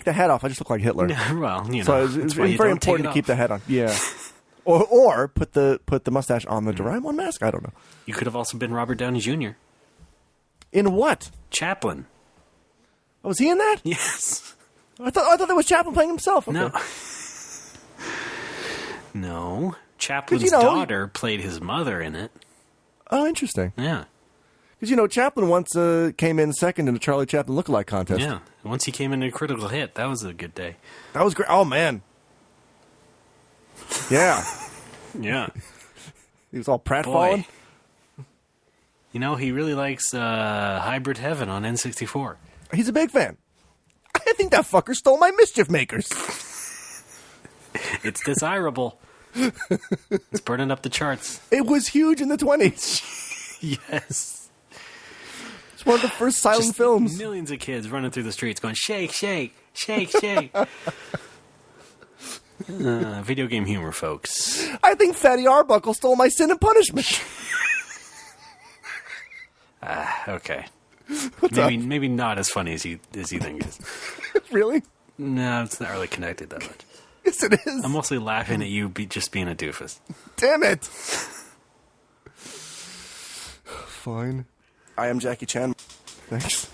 the hat off, I just look like Hitler. Well, So it was very important to keep the hat on. Yeah. or put the mustache on the Doraemon mask. I don't know. You could have also been Robert Downey Jr. In what? Chaplin. Oh, was he in that? Yes. I thought that was Chaplin playing himself. Okay. No. No. Chaplin's daughter played his mother in it. Oh, interesting. Yeah. Because, Chaplin once came in second in the Charlie Chaplin lookalike contest. Yeah. Once he came into a critical hit, that was a good day. That was great. Oh, man. Yeah. Yeah. He was all pratfalling. He really likes Hybrid Heaven on N64. He's a big fan. I think that fucker stole my Mischief Makers. It's desirable. It's burning up the charts. It was huge in the 20s. Yes. It's one of the first silent films. Millions of kids running through the streets going, shake, shake, shake, shake. Video game humor, folks. I think Fatty Arbuckle stole my Sin and Punishment. Okay. What's maybe not as funny as you think it is. Really? No, it's not really connected that much. Yes, it is. I'm mostly laughing at you just being a doofus. Damn it. Fine. I am Jackie Chan. Thanks.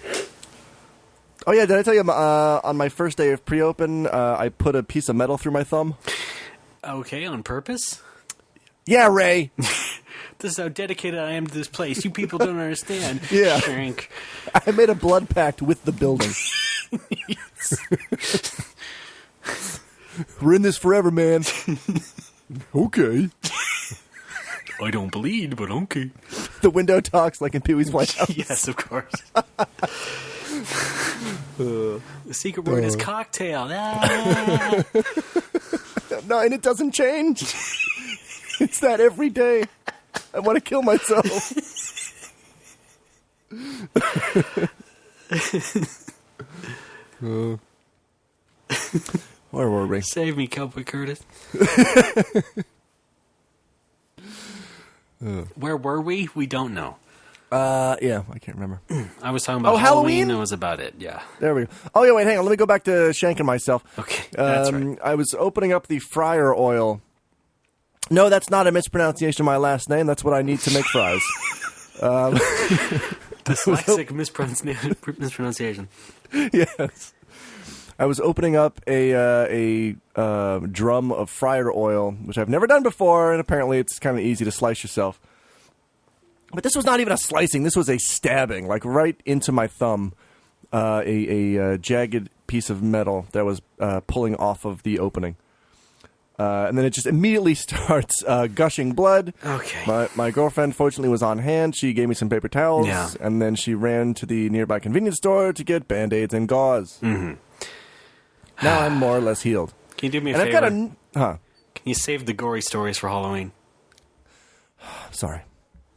Oh, yeah, did I tell you on my first day of pre-open, I put a piece of metal through my thumb? Okay, on purpose? Yeah, Ray. This is how dedicated I am to this place. You people don't understand. Yeah. Shrink. I made a blood pact with the building. We're in this forever, man. Okay. I don't bleed, but okay. The window talks like in Pee-wee's Playhouse. Yes, of course. The secret word is cocktail. Ah. No, and it doesn't change. It's that every day. I want to kill myself. Where were we? Save me, Cowboy Curtis. Where were we? We don't know. Yeah, I can't remember. I was talking about Halloween? That was about it, yeah. There we go. Oh, yeah, wait, hang on. Let me go back to shanking myself. Okay, that's right. I was opening up the fryer oil. No, that's not a mispronunciation of my last name. That's what I need to make fries. Dyslexic mispronunciation. Yes. I was opening up a drum of fryer oil, which I've never done before, and apparently it's kind of easy to slice yourself. But this was not even a slicing. This was a stabbing, like right into my thumb, a jagged piece of metal that was pulling off of the opening. And then it just immediately starts gushing blood. Okay. My girlfriend, fortunately, was on hand. She gave me some paper towels. Yeah. And then she ran to the nearby convenience store to get Band-Aids and gauze. Mm-hmm. Now I'm more or less healed. Can you do me a and favor? I've got Can you save the gory stories for Halloween? Sorry.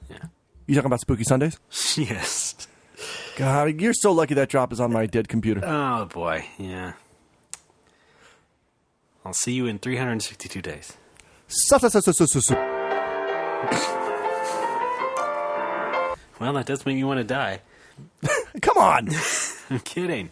Yeah. You talking about Spooky Sundays? Yes. God, you're so lucky that drop is on my dead computer. Oh, boy. Yeah. I'll see you in 362 days. Well, that does make you want to die. Come on. I'm kidding.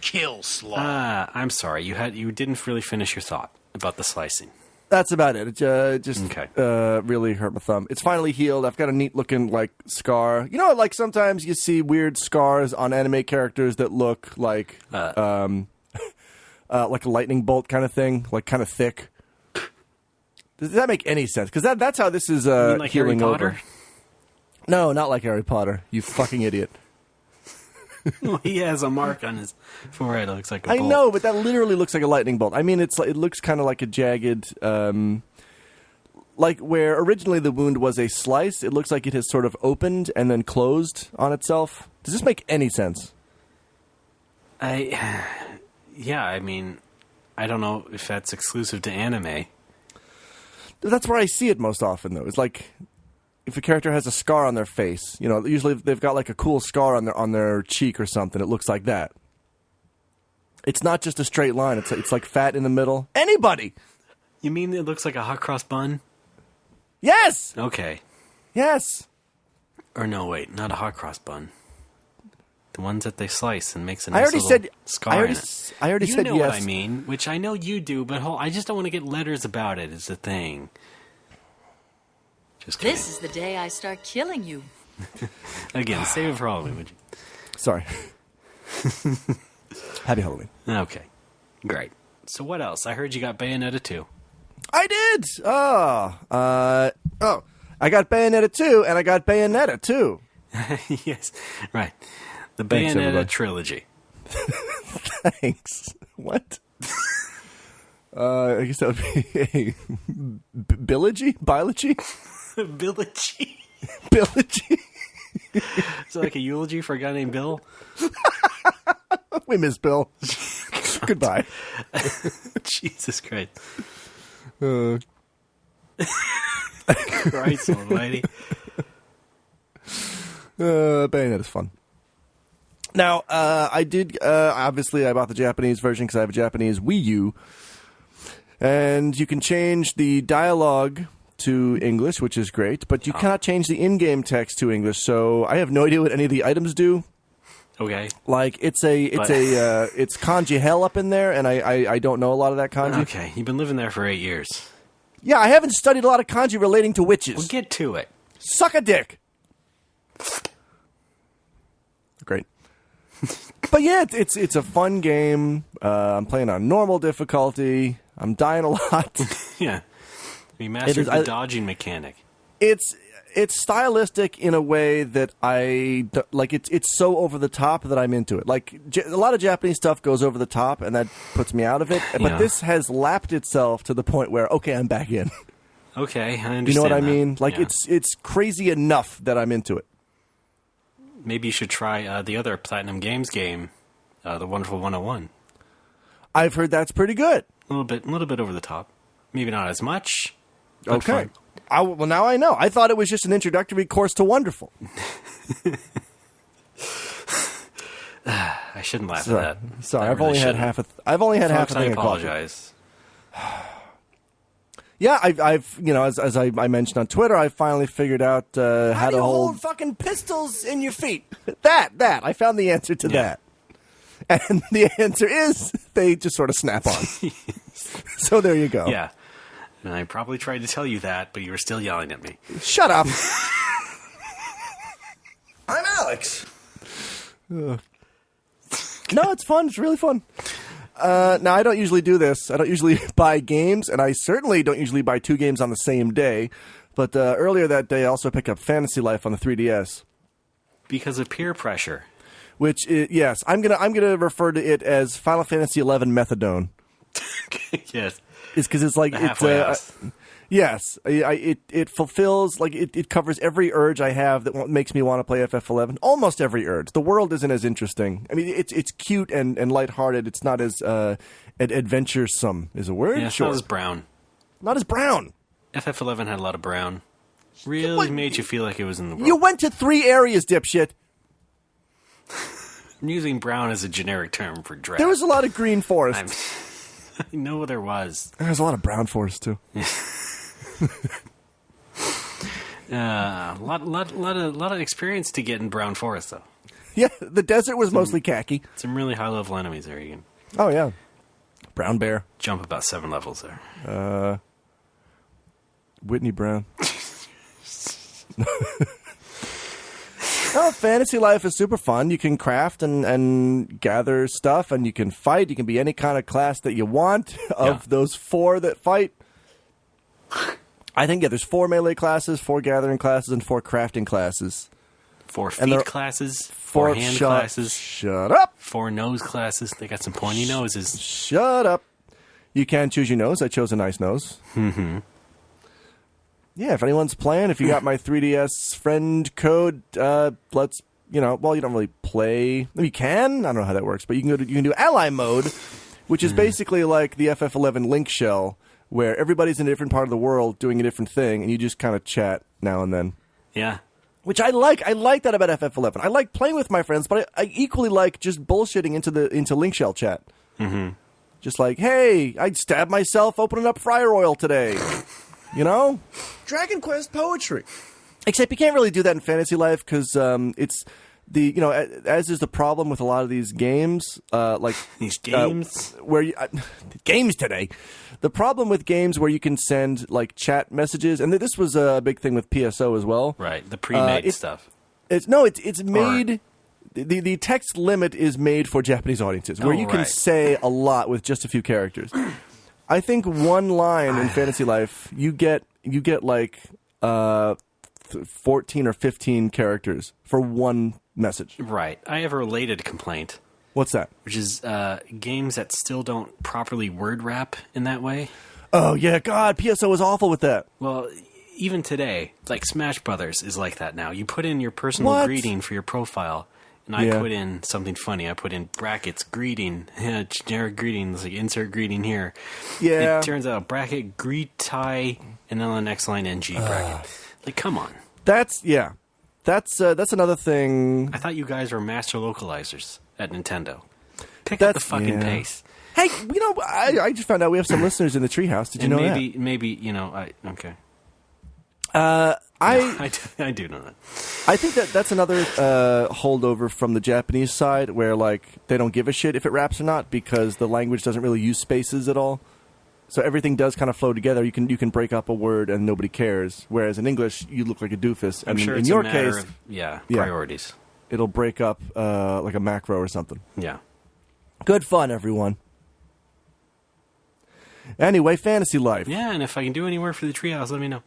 Kill Slaw. I'm sorry. You didn't really finish your thought about the slicing. That's about it. It just really hurt my thumb. It's finally healed. I've got a neat looking scar. You know, like sometimes you see weird scars on anime characters that look like like a lightning bolt kind of thing, like kind of thick. Does that make any sense? Because that's how this is you mean like healing Harry Potter? over. No, not like Harry Potter. You fucking idiot. Well, he has a mark on his forehead. It looks like a bolt. I know, but that literally looks like a lightning bolt. I mean, it looks kind of like a jagged, like where originally the wound was a slice. It looks like it has sort of opened and then closed on itself. Does this make any sense? Yeah, I mean, I don't know if that's exclusive to anime. That's where I see it most often, though. It's like if a character has a scar on their face, you know, usually they've got like a cool scar on their cheek or something. It looks like that. It's not just a straight line. It's like fat in the middle. Anybody? You mean it looks like a hot cross bun? Yes. Okay. Yes. Or no, wait, not a hot cross bun. The ones that they slice and makes a I nice already little said. scar I already in it. I already You said know yes. what I mean, which I know you do, but I just don't want to get letters about it. Is the thing. Just kidding. This is the day I start killing you. Again, save it for Halloween, would you? Sorry. Happy Halloween. Okay, great. So what else? I heard you got Bayonetta 2. I did. I got Bayonetta 2, and I got Bayonetta 2. Yes, right. The Thanks, Bayonetta everybody. trilogy. Thanks. What? I guess that would be a bilogy? Biology? Bilogy. Bilogy? Is it like a eulogy for a guy named Bill? We miss Bill. Goodbye. Jesus Christ. Christ Christ almighty. Bayonetta's fun. Now, I did, obviously, I bought the Japanese version because I have a Japanese Wii U. And you can change the dialogue to English, which is great, but you cannot change the in-game text to English, so I have no idea what any of the items do. Okay. Like, it's kanji hell up in there, and I don't know a lot of that kanji. Okay, you've been living there for 8 years. Yeah, I haven't studied a lot of kanji relating to witches. Well, get to it. Suck a dick. Great. But yeah, it's a fun game. I'm playing on normal difficulty. I'm dying a lot. Yeah. We mastered the dodging mechanic. It's stylistic in a way that like. It's so over the top that I'm into it. Like a lot of Japanese stuff goes over the top, and that puts me out of it. But Yeah. this has lapped itself to the point where okay, I'm back in. Okay, I understand. You know what I that. mean? Like Yeah. it's crazy enough that I'm into it. Maybe you should try the other Platinum Games game, The Wonderful 101. I've heard that's pretty good. A little bit over the top. Maybe not as much. But Okay. fun. Well, now I know. I thought it was just an introductory course to Wonderful. I shouldn't laugh at that. Sorry, I I've really only had shouldn't. half a Folks, I thing of coffee. apologize. Yeah, I've as I mentioned on Twitter, I finally figured out how to hold fucking pistols in your feet. That I found the answer to that, and the answer is they just sort of snap on. So there you go. Yeah. And I probably tried to tell you that, but you were still yelling at me. Shut up. I'm Alex. No, it's fun. It's really fun. Now, I don't usually do this. I don't usually buy games, and I certainly don't usually buy 2 games on the same day. But earlier that day, I also picked up Fantasy Life on the 3DS. Because of peer pressure. Which, yes, I'm gonna refer to it as Final Fantasy XI Methadone. Yes. It's because it's like The halfway house. Yes, it fulfills, like, it covers every urge I have that makes me want to play FF11. Almost every urge. The world isn't as interesting. I mean, it's cute and lighthearted. It's not as adventuresome, is a word? Yeah, it's sure. not as brown. Not as brown. FF11 had a lot of brown. Really made you feel like it was in the world. You went to 3 areas, dipshit. I'm using brown as a generic term for drab. There was a lot of green forest. I know there was. There was a lot of brown forest, too. A lot of experience to get in brown forest, though. Yeah, the desert was mostly khaki. Some really high level enemies there. You can Oh, yeah. Brown bear. jump about 7 levels there. Whitney Brown. Oh, Fantasy Life is super fun. You can craft and gather stuff, and you can fight. You can be any kind of class that you want of those 4 that fight. I think, there's 4 melee classes, 4 gathering classes, and 4 crafting classes. 4 and feet classes, 4 hand classes, Shut up! 4 nose classes. They got some pointy noses. Shut up! You can choose your nose. I chose a nice nose. Mm-hmm. Yeah, if anyone's playing, if you got my 3DS friend code, let's, you don't really play. You can. I don't know how that works, but you can do ally mode, which is basically like the FF11 link shell, where everybody's in a different part of the world doing a different thing, and you just kind of chat now and then. Yeah. Which I like. I like that about FF11. I like playing with my friends, but I equally like just bullshitting into link shell chat. Mm-hmm. Just like, hey, I stabbed myself opening up fryer oil today. You know? Dragon Quest poetry. Except you can't really do that in Fantasy Life because it's the as is the problem with a lot of these games, like These games? where you, games today. The problem with games where you can send like chat messages, and this was a big thing with PSO as well. Right, the pre-made stuff. It's made. The text limit is made for Japanese audiences, where you can say a lot with just a few characters. I think one line in Fantasy Life, you get like 14 or 15 characters for one message. Right. I have a related complaint. What's that? Which is games that still don't properly word wrap in that way. Oh, yeah, God, PSO is awful with that. Well, even today, like Smash Brothers is like that now. You put in your personal greeting for your profile, and I put in something funny. I put in brackets, greeting, generic greetings, like insert greeting here. Yeah. It turns out bracket, greet, tie, and then on the next line, NG bracket. Like, come on. That's another thing. I thought you guys were master localizers at Nintendo. Pick up the fucking pace. Hey, I just found out we have some listeners in the treehouse. Did you know that? Maybe, okay. I do know that. I think that's another holdover from the Japanese side where, like, they don't give a shit if it raps or not because the language doesn't really use spaces at all. So everything does kind of flow together. You can break up a word and nobody cares. Whereas in English, you look like a doofus. I'm sure in it's your a matter case, of, priorities. It'll break up like a macro or something. Yeah. Good fun, everyone. Anyway, Fantasy Life. Yeah, and if I can do any work for the treehouse, let me know.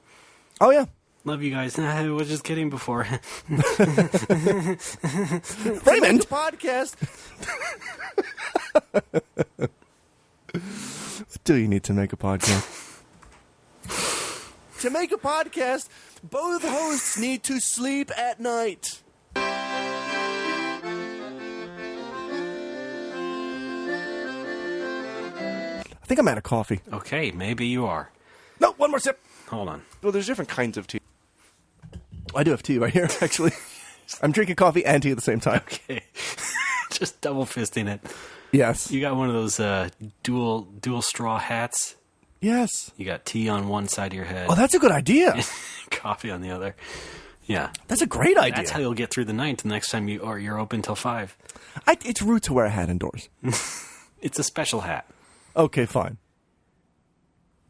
Oh, yeah. Love you guys. I was just kidding before. Raymond! Podcast! Do you need to make a podcast? To make a podcast, both hosts need to sleep at night. I think I'm out of coffee. Okay, maybe you are. No, one more sip. Hold on. Well, there's different kinds of tea. I do have tea right here, actually. I'm drinking coffee and tea at the same time. Okay. Just double fisting it. Yes. You got one of those dual straw hats. Yes. You got tea on one side of your head. Oh, that's a good idea. Coffee on the other. Yeah. That's a great idea. That's how you'll get through the night the next time you're open till 5. It's rude to wear a hat indoors. It's a special hat. Okay, fine.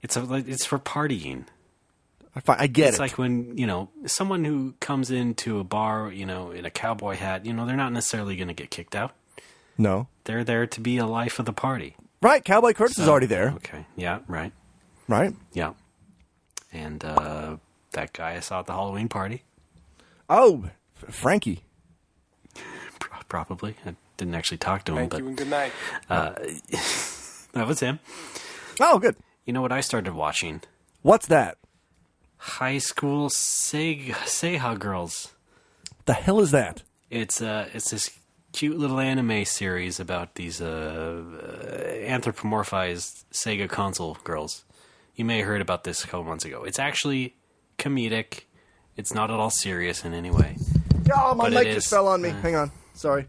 It's for partying. I get it. It's like when, someone who comes into a bar, in a cowboy hat, they're not necessarily going to get kicked out. No. They're there to be a life of the party. Right, Cowboy Curtis is already there. Okay, yeah, right. Right? Yeah. And that guy I saw at the Halloween party. Oh, Frankie. Probably. I didn't actually talk to him. Thank you and good night. That was him. Oh, good. You know what I started watching? What's that? Hi-sCoool SeHa Girls. The hell is that? It's this cute little anime series about these anthropomorphized Sega console girls. You may have heard about this a couple months ago. It's actually comedic. It's not at all serious in any way. Oh, my mic just fell on me. Hang on. Sorry.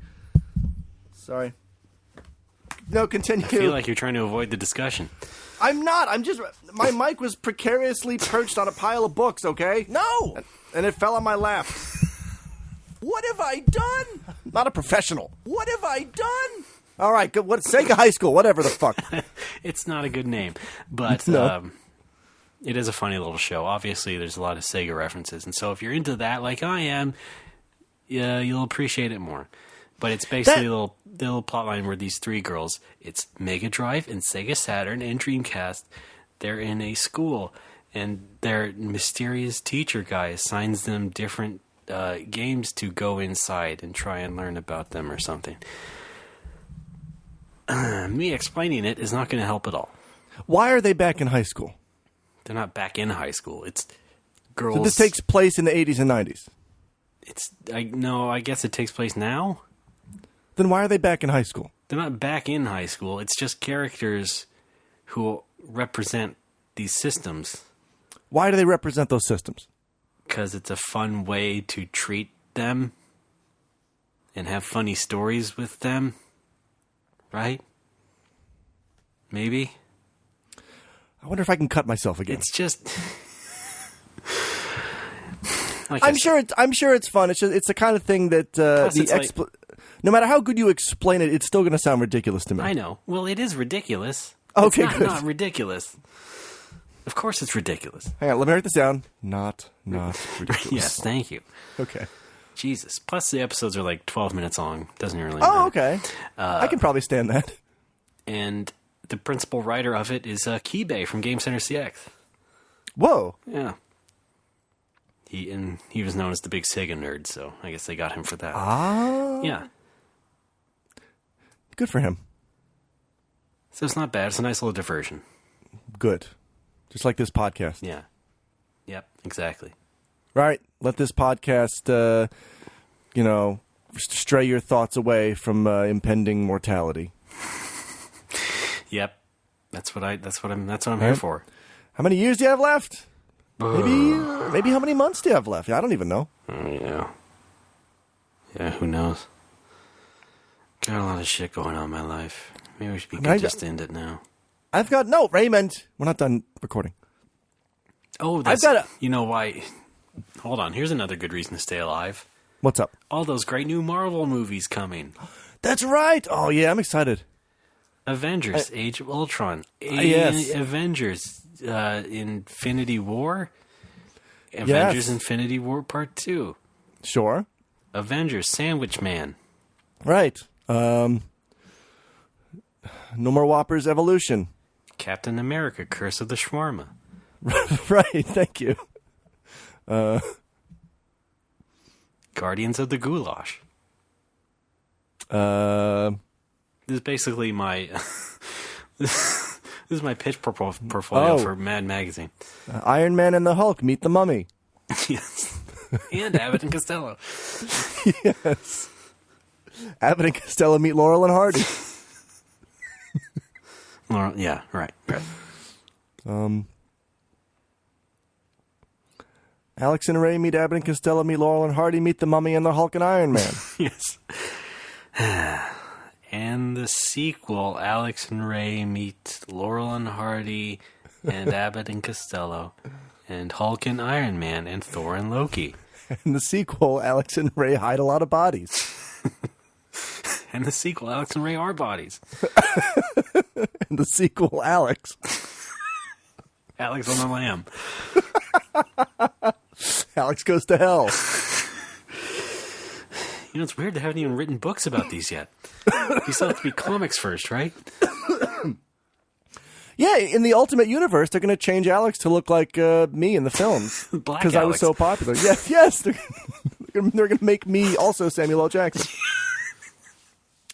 No, continue. I feel like you're trying to avoid the discussion. I'm not. My mic was precariously perched on a pile of books, okay? No! And it fell on my lap. What have I done? Not a professional. What have I done? All right, good. Sega Hi-sCoool, whatever the fuck. It's not a good name, but No. It is a funny little show. Obviously, there's a lot of Sega references, and so if you're into that like I am, yeah, you'll appreciate it more. But it's basically the little plot line where these 3 girls, it's Mega Drive and Sega Saturn and Dreamcast, they're in a school, and their mysterious teacher guy assigns them different games to go inside and try and learn about them or something. Me explaining it is not going to help at all. Why are they back in high school? They're not back in high school. It's girls. So this takes place in the 80s and 90s. I guess it takes place now. Then why are they back in high school? They're not back in high school. It's just characters who represent these systems. Why do they represent those systems? Because it's a fun way to treat them and have funny stories with them. Right? Maybe? I wonder if I can cut myself again. It's just... I'm sure it's fun. It's the kind of thing that no matter how good you explain it, it's still going to sound ridiculous to me. I know. Well, it is ridiculous. Okay, it's good. Not ridiculous. Of course it's ridiculous. Hang on, let me write this down. Not ridiculous. Yes, thank you. Okay. Jesus. Plus the episodes are like 12 minutes long. Doesn't really matter. Oh, okay. I can probably stand that. And the principal writer of it is Keybay from Game Center CX. Whoa. Yeah. He was known as the big Sega nerd, so I guess they got him for that. Ah. Yeah. Good for him. So it's not bad. It's a nice little diversion. Good. Just like this podcast. Yeah. Yep, exactly. Right. Let this podcast, stray your thoughts away from impending mortality. Yep. That's what I'm here for. How many years do you have left? Maybe how many months do you have left? I don't even know. Yeah. Yeah, who knows? Got a lot of shit going on in my life. Maybe we should be good just to end it now. I've got no, Raymond. We're not done recording. Oh, that's, you know why? Hold on. Here's another good reason to stay alive. What's up? All those great new Marvel movies coming. That's right. Oh, yeah, I'm excited. Avengers, Age of Ultron. Yes. Avengers, Infinity War. Avengers, Infinity War Part 2. Sure. Avengers, Sandwich Man. Right. No More Whoppers Evolution. Captain America, Curse of the Shawarma. Right, thank you. Guardians of the Goulash. This is basically my this is my pitch portfolio for Mad Magazine. Iron Man and the Hulk meet the Mummy. Yes. And Abbott and Costello. Yes. Abbott and Costello meet Laurel and Hardy. Laurel, yeah, right. Alex and Ray meet Abbott and Costello meet Laurel and Hardy meet the Mummy and the Hulk and Iron Man. Yes. And the sequel, Alex and Ray meet Laurel and Hardy and Abbott and Costello and Hulk and Iron Man and Thor and Loki. And the sequel, Alex and Ray hide a lot of bodies. And the sequel, Alex and Ray are bodies. And the sequel, Alex. Alex on the Lamb. Alex goes to hell. You know, it's weird they haven't even written books about these yet. These still have to be comics first, right? Yeah, in the Ultimate Universe, they're going to change Alex to look like me in the films. Because I was so popular. Yes. They're going to make me also Samuel L. Jackson.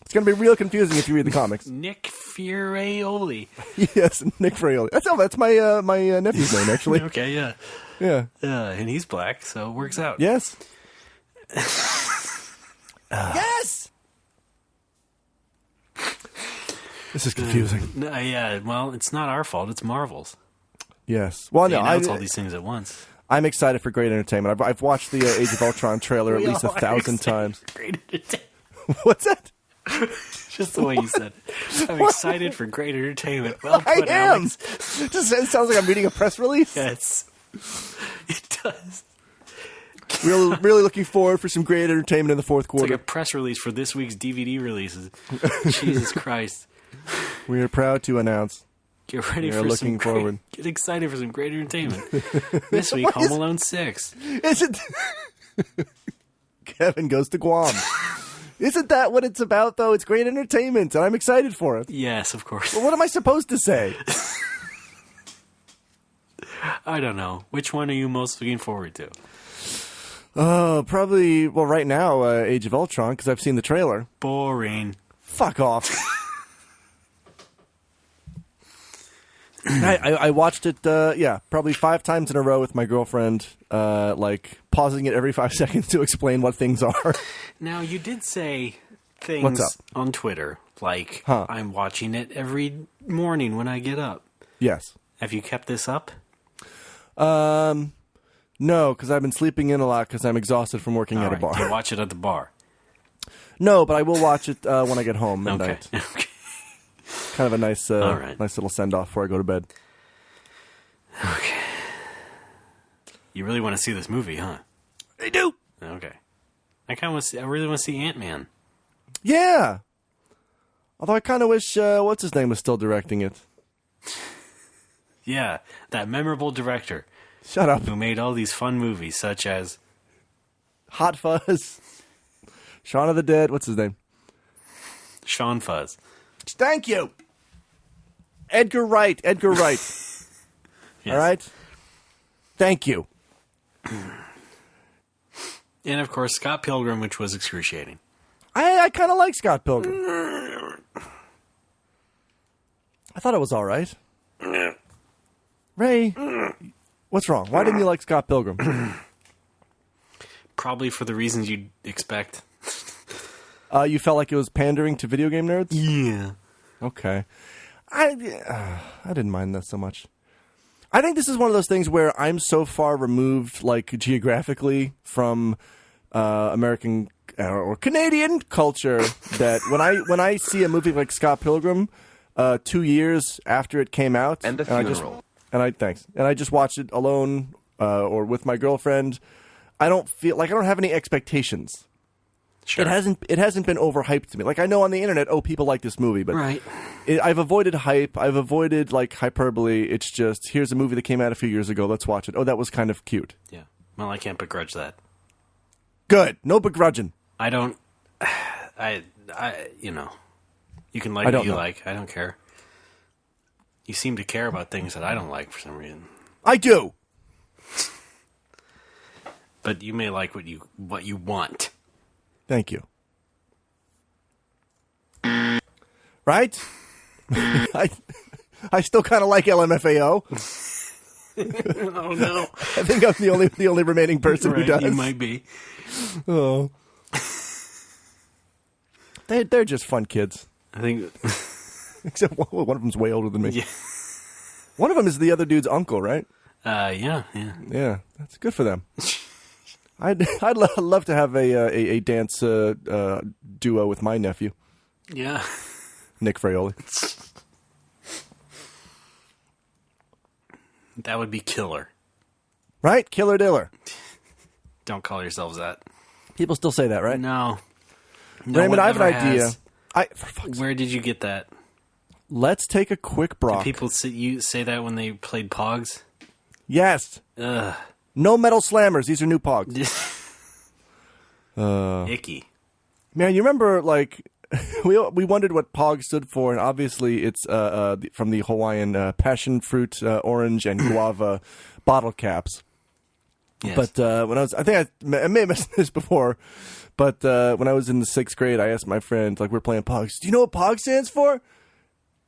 It's going to be real confusing if you read the comics. Nick Furioli. Yes, Nick Furioli. That's my my nephew's name, actually. Okay, yeah. Yeah. And he's black, so it works out. Yes. Yes! This is confusing. Yeah, well, it's not our fault. It's Marvel's. Yes. Well, they announce all these things at onance. I'm excited for great entertainment. I've watched the Age of Ultron trailer at least 1,000 times. Great entertainment. What's that? Just the way you said it. I'm excited for great entertainment. Well put, I am. Alex. It sounds like I'm reading a press release. Yes. It does. Really looking forward for some great entertainment in the fourth quarter. It's like a press release for this week's DVD releases. Jesus Christ. We are proud to announce. Get ready for looking forward. Get excited for some great entertainment. This week, Home Alone 6. Isn't Kevin goes to Guam. Isn't that what it's about, though? It's great entertainment, and I'm excited for it. Yes, of course. Well, what am I supposed to say? I don't know. Which one are you most looking forward to? Probably, well, right now, Age of Ultron, because I've seen the trailer. Boring. Fuck off. I watched it, probably 5 times in a row with my girlfriend, pausing it every 5 seconds to explain what things are. Now, you did say things on Twitter, like, I'm watching it every morning when I get up. Yes. Have you kept this up? No, because I've been sleeping in a lot because I'm exhausted from working at a bar. Do you watch it at the bar? No, but I will watch it when I get home midnight. Okay. Kind of a nice nice little send-off before I go to bed. Okay. You really want to see this movie, huh? I do. Okay. I really want to see Ant-Man. Yeah. Although I kind of wish, what's his name was still directing it. Yeah, that memorable director. Shut up. Who made all these fun movies, such as Hot Fuzz, Shaun of the Dead. What's his name? Sean Fuzz. Thank you. Edgar Wright. Yes. All right? Thank you. And, of course, Scott Pilgrim, which was excruciating. I kind of like Scott Pilgrim. I thought it was all right. Ray, what's wrong? Why didn't you like Scott Pilgrim? Probably for the reasons you'd expect. You felt like it was pandering to video game nerds? Yeah. Okay. I didn't mind that so much. I think this is one of those things where I'm so far removed, like, geographically from American or Canadian culture that when I see a movie like Scott Pilgrim 2 years after it came out, and the funeral, and I just watched it alone or with my girlfriend, I don't feel like I don't have any expectations. Sure. It hasn't been overhyped to me. Like, I know on the internet, people like this movie, but right. I've avoided hype. I've avoided, like, hyperbole. It's just, here's a movie that came out a few years ago. Let's watch it. Oh, that was kind of cute. Yeah. Well, I can't begrudge that. Good. No begrudging. I don't. You know, you can like what you like. I don't care. You seem to care about things that I don't like for some reason. I do. But you may like what you want. Thank you. Right? I still kind of like LMFAO. Oh no! I think I'm the only remaining person who does. You might be. Oh, they're just fun kids. I think, except one of them's way older than me. Yeah. One of them is the other dude's uncle, right? Yeah. That's good for them. I'd love to have a dance duo with my nephew. Yeah. Nick Fraioli. That would be killer. Right? Killer Diller. Don't call yourselves that. People still say that, right? No Raymond, I have an idea. Has. Where did you get that? Let's take a quick break. Did people say that when they played Pogs? Yes. Ugh. No metal slammers. These are new Pogs. Icky. Man, you remember, like, we wondered what Pog stood for, and obviously it's from the Hawaiian passion fruit, orange, and guava bottle caps. Yes. But when I may have mentioned this before, but when I was in the 6th grade, I asked my friend, like, we're playing Pogs, do you know what Pog stands for?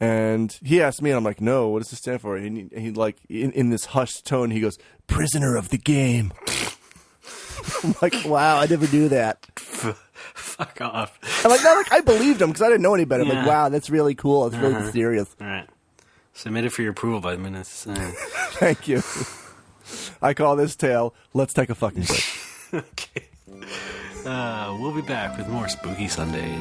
And he asked me, and I'm like, no, what does it stand for? And he like, in this hushed tone, he goes, prisoner of the game. I'm like, wow, I never knew that. Fuck off. I'm like, no, like, I believed him because I didn't know any better. I'm like, wow, that's really cool. It's really serious. All right. Submitted for your approval by the minutes. Thank you. I call this tale, let's take a fucking break. Okay. We'll be back with more Spooky Sunday.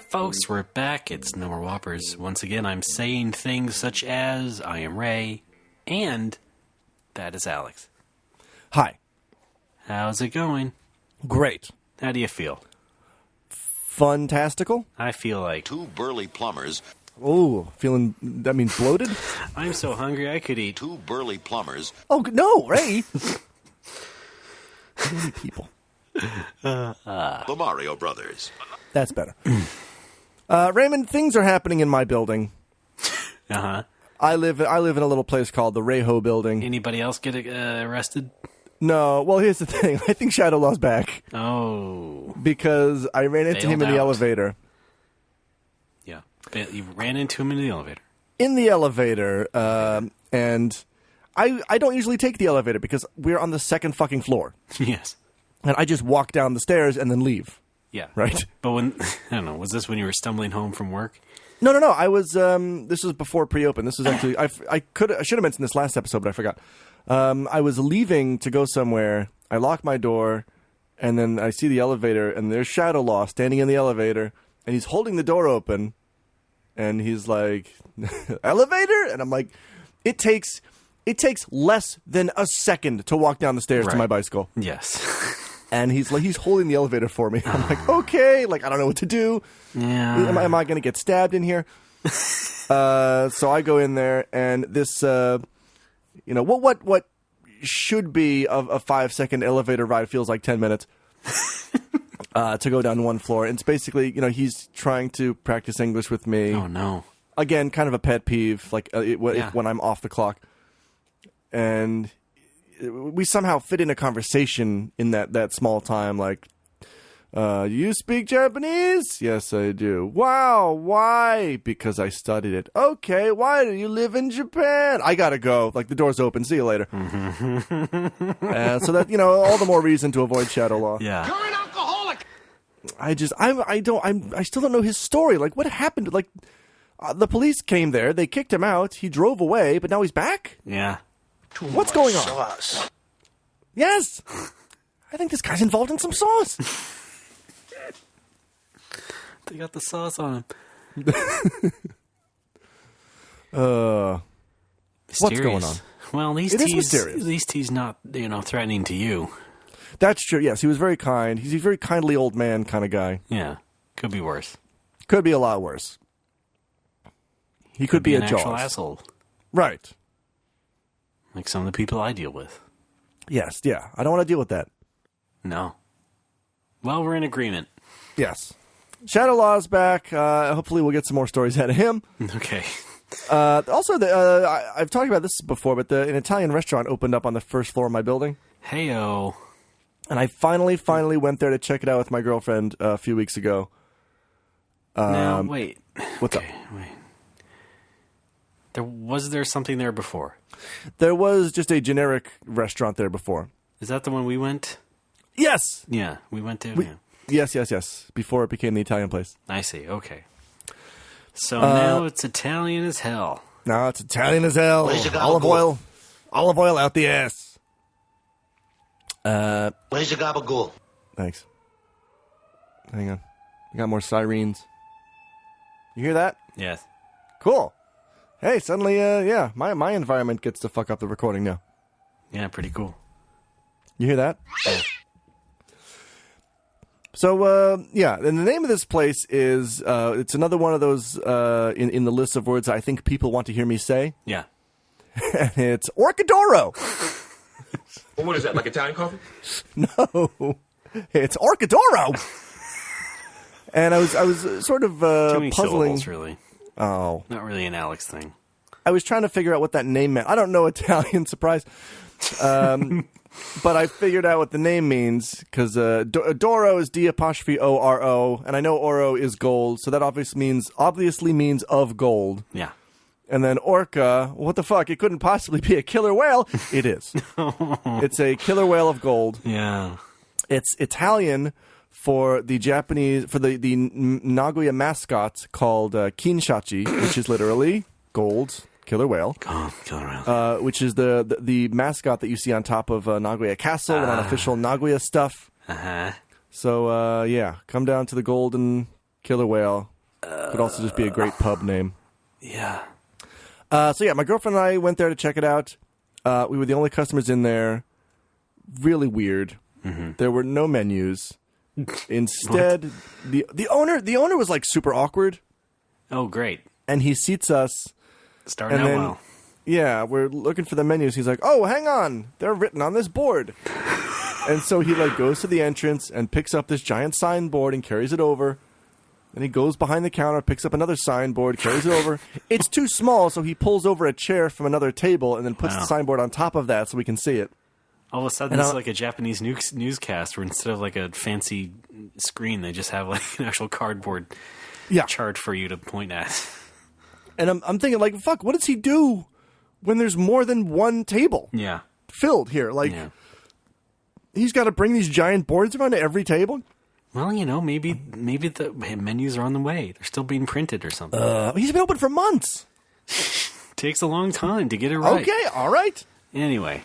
Folks, we're back. It's No More Whoppers. Once again, I'm saying things such as, I am Ray, and that is Alex. Hi. How's it going? Great. How do you feel? Funtastical? I feel like... Two burly plumbers. Oh, feeling, that means bloated? I'm so hungry I could eat. Two burly plumbers. Oh, no, Ray. Many people. The Mario Brothers. That's better. Raymond, things are happening in my building. Uh-huh. I live in a little place called the Rayho Building. Anybody else get arrested? No. Well, here's the thing. I think Shadowlaw's back. Oh. Because I ran into him in the elevator. Yeah. You ran into him in the elevator. In the elevator, and I don't usually take the elevator because we're on the second fucking floor. Yes. And I just walk down the stairs and then leave. Yeah. Right? But when, I don't know, was this when you were stumbling home from work? No. I was, this was before pre-open. This was actually, I should have mentioned this last episode, but I forgot. I was leaving to go somewhere. I lock my door, and then I see the elevator, and there's Shadowlaw standing in the elevator, and he's holding the door open, and he's like, elevator? And I'm like, it takes less than a second to walk down the stairs to my bicycle. Yes. And he's holding the elevator for me. I'm like, okay, like, I don't know what to do. Yeah. Am I going to get stabbed in here? So I go in there, and this, what should be a 5-second elevator ride feels like 10 minutes to go down one floor. And it's basically, he's trying to practice English with me. Oh, no. Again, kind of a pet peeve, like when I'm off the clock. And we somehow fit in a conversation in that small time, like, you speak Japanese? Yes, I do. Wow, why? Because I studied it. Okay, why do you live in Japan? I gotta go. Like, the door's open. See you later. So that, all the more reason to avoid Shadowlaw. Yeah. You're an alcoholic! I still don't know his story. Like, what happened? Like, the police came there. They kicked him out. He drove away, but now he's back? Yeah. What's going on? Sauce. Yes! I think this guy's involved in some sauce. They got the sauce on him. What's going on? Well, at least he's not, threatening to you. That's true. Yes, he was very kind. He's a very kindly old man kind of guy. Yeah. Could be worse. Could be a lot worse. He could be an a actual Jaws. asshole. Right. Like some of the people I deal with. Yes, yeah. I don't want to deal with that. No. Well, we're in agreement. Yes. Shadowlaw's back. Hopefully we'll get some more stories out of him. Okay. Also, I've talked about this before, but an Italian restaurant opened up on the first floor of my building. Heyo. And I finally went there to check it out with my girlfriend a few weeks ago. Now, wait. What's up? Wait. Was there something there before? There was just a generic restaurant there before. Is that the one we went? Yes! Yeah, we went to. Yes. Before it became the Italian place. I see. Okay. So now it's Italian as hell. No, it's Italian as hell. Olive oil out the ass. Where's your gabagool? Thanks. Hang on. We got more sirens. You hear that? Yes. Cool. Hey, suddenly, my environment gets to fuck up the recording now. Yeah, pretty cool. You hear that? Yeah. So, and the name of this place is, it's another one of those, in the list of words I think people want to hear me say. Yeah. It's Orcadoro. Well, what is that, like Italian coffee? No. It's Orcadoro. And I was sort of, Too many puzzling. syllables, really. Oh. Not really an Alex thing. I was trying to figure out what that name meant. I don't know Italian, surprise. But I figured out what the name means, because Doro is D''O''O, and I know Oro is gold, so that obviously means of gold. Yeah. And then Orca, what the fuck? It couldn't possibly be a killer whale. It is. It's a killer whale of gold. Yeah. It's Italian for the Japanese, for the Nagoya mascot called Kinshachi, which is literally gold killer whale. Oh, killer whale. Which is the mascot that you see on top of Nagoya Castle and on official Nagoya stuff. Uh-huh. So, come down to the golden killer whale. Could also just be a great pub name. Yeah. My girlfriend and I went there to check it out. We were the only customers in there. Really weird. Mm-hmm. There were no menus. Instead, the owner was like super awkward. Oh, great. And he seats us. Starting out well. Yeah, we're looking for the menus. He's like, "Oh, hang on, they're written on this board." And so he goes to the entrance and picks up this giant signboard and carries it over. Then he goes behind the counter, picks up another signboard, carries it over. It's too small, so he pulls over a chair from another table and then puts the signboard on top of that so we can see it. All of a sudden, it's like a Japanese newscast where instead of like a fancy screen, they just have like an actual cardboard chart for you to point at. And I'm thinking, fuck, what does he do when there's more than one table filled here? Like, he's got to bring these giant boards around to every table? Well, maybe the menus are on the way. They're still being printed or something. He's been open for months. Takes a long time to get it right. Okay, all right. Anyway.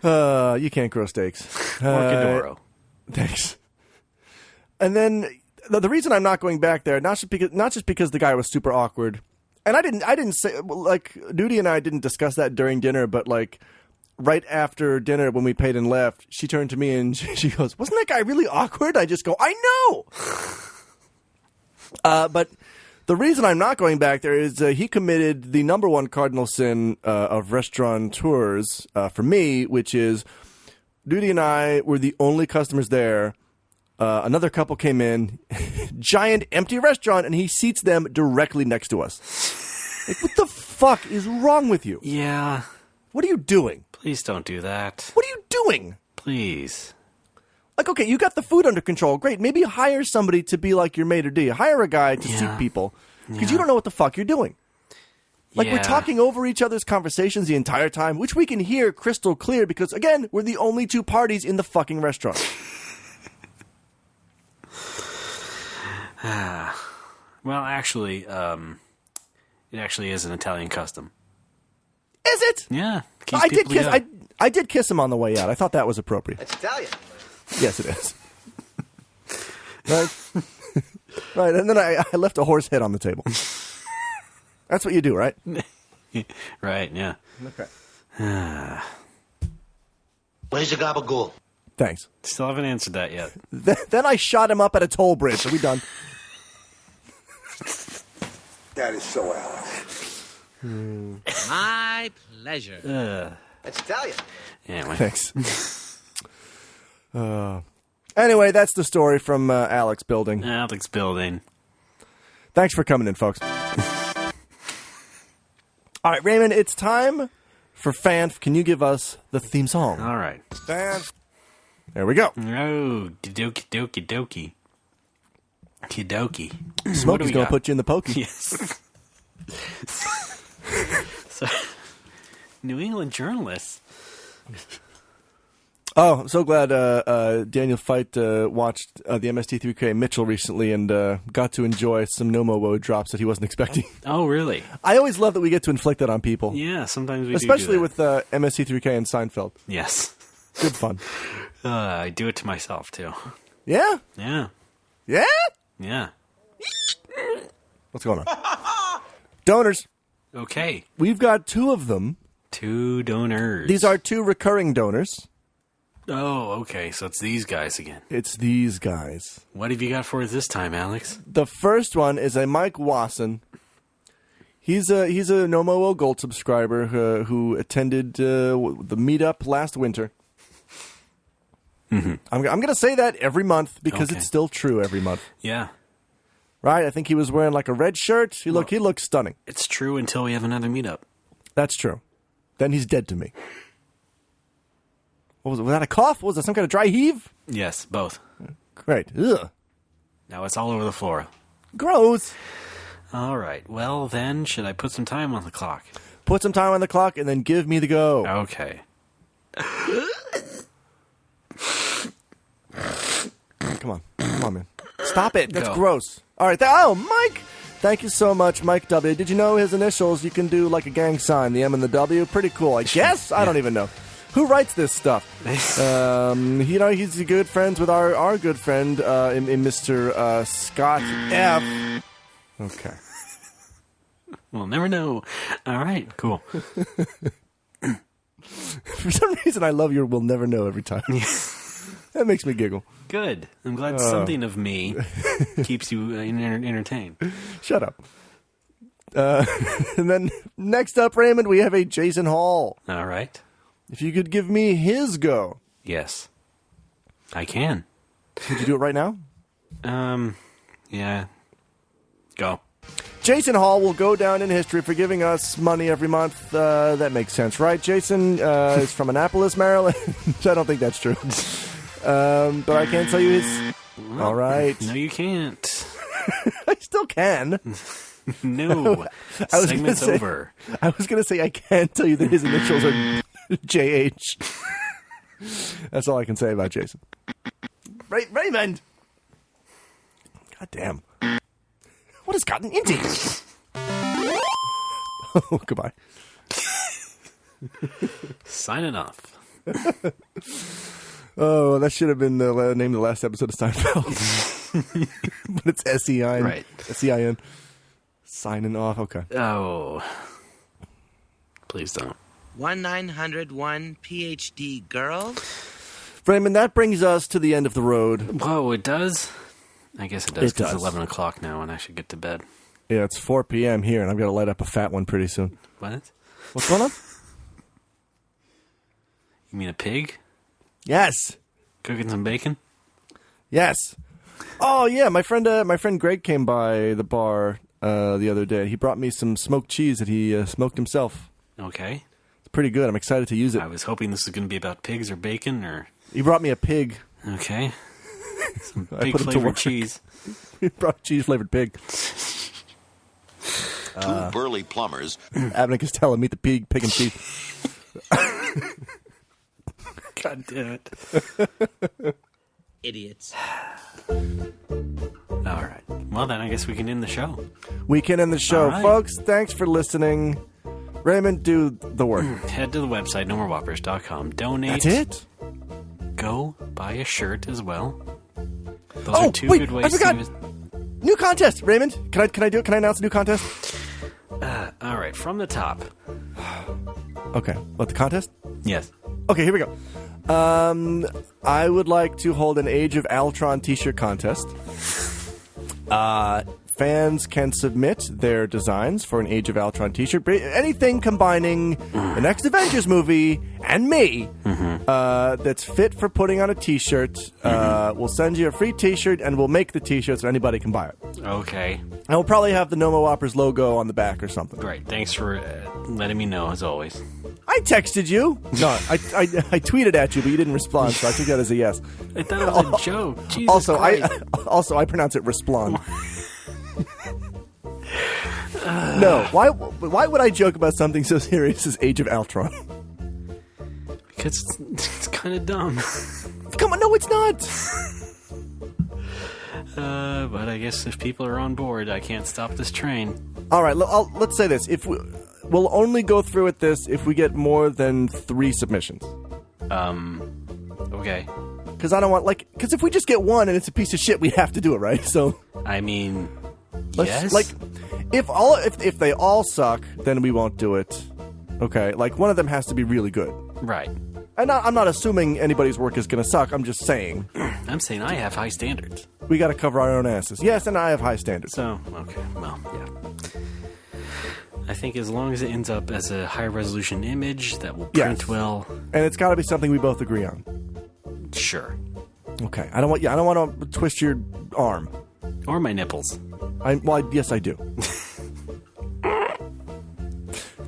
You can't grow steaks. Orca. Thanks. And then the reason I'm not going back there, not just because the guy was super awkward, and I didn't say, like, Nudie and I didn't discuss that during dinner, but like right after dinner when we paid and left, she turned to me and she goes, "Wasn't that guy really awkward?" I just go, "I know." But the reason I'm not going back there is he committed the number one cardinal sin of restaurateurs for me, which is Nudie and I were the only customers there. Another couple came in, giant empty restaurant, and he seats them directly next to us. Like, what the fuck is wrong with you? Yeah. What are you doing? Please don't do that. What are you doing? Please. Like, okay, you got the food under control. Great. Maybe hire somebody to be like your maitre d'. Hire a guy to seat people because you don't know what the fuck you're doing. Like, we're talking over each other's conversations the entire time, which we can hear crystal clear because, again, we're the only two parties in the fucking restaurant. Well, actually, it actually is an Italian custom. Is it? Yeah. I did kiss him on the way out. I thought that was appropriate. That's Italian. Yes, it is. Right? Right, and then I left a horse head on the table. That's what you do, right? Right, yeah. Okay. Where's your gabagool? Thanks. Still haven't answered that yet. Then I shot him up at a toll bridge. Are we done? That is so Alex. My pleasure. That's Italian. Anyway. Thanks. Anyway, that's the story from Alex Building. Alex Building. Thanks for coming in, folks. All right, Raymond, it's time for Fanf. Can you give us the theme song? All right. Fanf. There we go. Oh, dokie dokie. Kidoki. Smokey's going to put you in the pokey. Yes. So, New England journalists. Oh, I'm so glad Daniel Feit watched the MST3K Mitchell recently and got to enjoy some No Mo Woe drops that he wasn't expecting. Oh, really? I always love that we get to inflict that on people. Yeah, sometimes we especially do with MST3K and Seinfeld. Yes. Good fun. I do it to myself, too. Yeah? Yeah. Yeah? Yeah. What's going on? Donors. Okay. We've got two of them. 2 donors. These are 2 recurring donors. Oh, okay. So it's these guys again. It's these guys. What have you got for us this time, Alex? The first one is a Mike Wasson. He's a No Mo Woe Gold subscriber who attended the meetup last winter. Mm-hmm. I'm going to say that every month because it's still true every month. Yeah. Right? I think he was wearing like a red shirt. He looked stunning. It's true until we have another meetup. That's true. Then he's dead to me. What was it? Was that a cough? Was that some kind of dry heave? Yes, both. Great. Ugh. Now it's all over the floor. Gross. All right. Well, then, should I put some time on the clock? Put some time on the clock and then give me the go. Okay. Come on, man. Stop it. That's Go. gross. All right. Mike. Thank you so much, Mike W. Did you know his initials? You can do like a gang sign, the M and the W. Pretty cool, I guess. I don't even know. Who writes this stuff? He's good friends with our good friend, in Mr. Scott F. Okay. We'll never know. All right, cool. For some reason, I love your "we'll never know" every time. That makes me giggle. Good. I'm glad something of me keeps you entertained. Shut up. And then next up, Raymond, we have a Jason Hall. All right. If you could give me his go. Yes. I can. Could you do it right now? Yeah. Go. Jason Hall will go down in history for giving us money every month. That makes sense, right? Jason is from Annapolis, Maryland. I don't think that's true. But I can tell you his... All right. No, you can't. I still can. No. Segment's over. I was going to say I can't tell you that his initials are JH. That's all I can say about Jason. Raymond! God damn. What has gotten into you? Oh, goodbye. Signing off. Oh, that should have been the name of the last episode of Seinfeld. But it's S-E-I-N. Right. S-E-I-N. Signing off. Okay. Oh. Please don't. 1901 PhD girl. Raymond, that brings us to the end of the road. Whoa, it does? I guess it does It because does. it's 11 o'clock now and I should get to bed. Yeah, it's 4 p.m. here, and I've got to light up a fat one pretty soon. What? What's going on? You mean a pig? Yes. Cooking some bacon? Yes. Oh, yeah, my friend Greg came by the bar the other day. He brought me some smoked cheese that he smoked himself. Okay. It's pretty good. I'm excited to use it. I was hoping this was going to be about pigs or bacon or... He brought me a pig. Okay. Some I pig put it to flavored work. cheese. He brought cheese-flavored pig. Two burly plumbers. Abner Costello, meet the pig and cheese. God damn it. Idiots. All right. Well, then I guess we can end the show. We can end the show. All right. Folks, thanks for listening. Raymond, do the work. Head to the website, nomorewhoppers.com. Donate. That's it? Go buy a shirt as well. Those Oh, are two wait, good ways I forgot. to... New contest, Raymond. Can I do it? Can I announce a new contest? All right, from the top. Okay. What, the contest? Yes. Okay, here we go. I would like to hold an Age of Altron t-shirt contest. Fans can submit their designs for an Age of Altron t-shirt. Anything combining the next Avengers movie and me that's fit for putting on a t-shirt. We'll send you a free t-shirt and we'll make the t-shirt so anybody can buy it. Okay. And we'll probably have the No More Whoppers logo on the back or something. Great. Thanks for letting me know, as always. I texted you. No, I tweeted at you, but you didn't respond, so I took that as a yes. I thought it was a joke. Jesus Christ. I pronounce it respond. No, why would I joke about something so serious as Age of Altron? Because it's kind of dumb. Come on, no, it's not. But I guess if people are on board, I can't stop this train. All right, let's say this: we'll only go through with this if we get more than 3 submissions. Okay. Because I don't want because if we just get one and it's a piece of shit, we have to do it, right? So I mean, yes. yes. If they all suck, then we won't do it. Okay, one of them has to be really good. Right. And I'm not assuming anybody's work is going to suck. I'm just saying. I'm saying I have high standards. We got to cover our own asses. Yes, and I have high standards. So, okay. Well, yeah. I think as long as it ends up as a high-resolution image that will print well... And it's got to be something we both agree on. Sure. Okay. I don't want to twist your arm. Or my nipples. Yes, I do.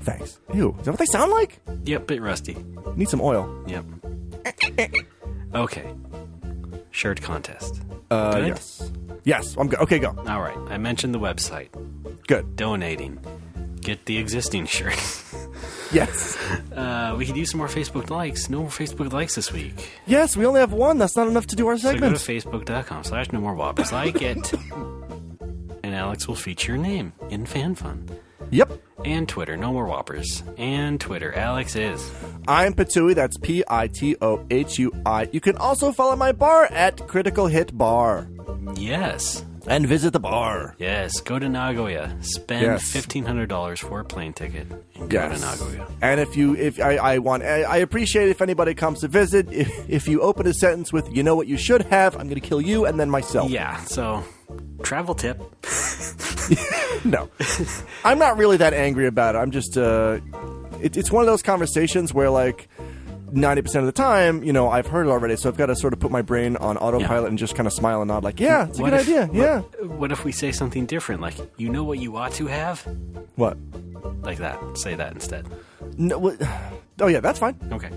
Thanks. Ew. Is that what they sound like? Yep, bit rusty. Need some oil. Yep. Okay. Shirt contest. Good? Yes. Yes, I'm good. Okay, go. All right. I mentioned the website. Good. Donating. Get the existing shirt. Yes. We could use some more Facebook likes. No more Facebook likes this week. Yes, we only have one. That's not enough to do our segment. So go to facebook.com/nomorewhoppers. Like it. And Alex will feature your name in Fan Fun. Yep. And Twitter, No More Whoppers. And Twitter, Alex is. I'm Patui, that's Pitohui. You can also follow my bar at Critical Hit Bar. Yes. And visit the bar. Yes, go to Nagoya. Spend $1,500 for a plane ticket and go to Nagoya. And I appreciate it if anybody comes to visit. If you open a sentence with, you know what you should have, I'm going to kill you and then myself. Yeah, so travel tip. No. I'm not really that angry about it. I'm just, it's one of those conversations where 90% of the time, I've heard it already, so I've got to sort of put my brain on autopilot and just kind of smile and nod it's a good idea. Yeah. What if we say something different? You know what you ought to have? What? Like that. Say that instead. No. Oh, yeah, that's fine. Okay.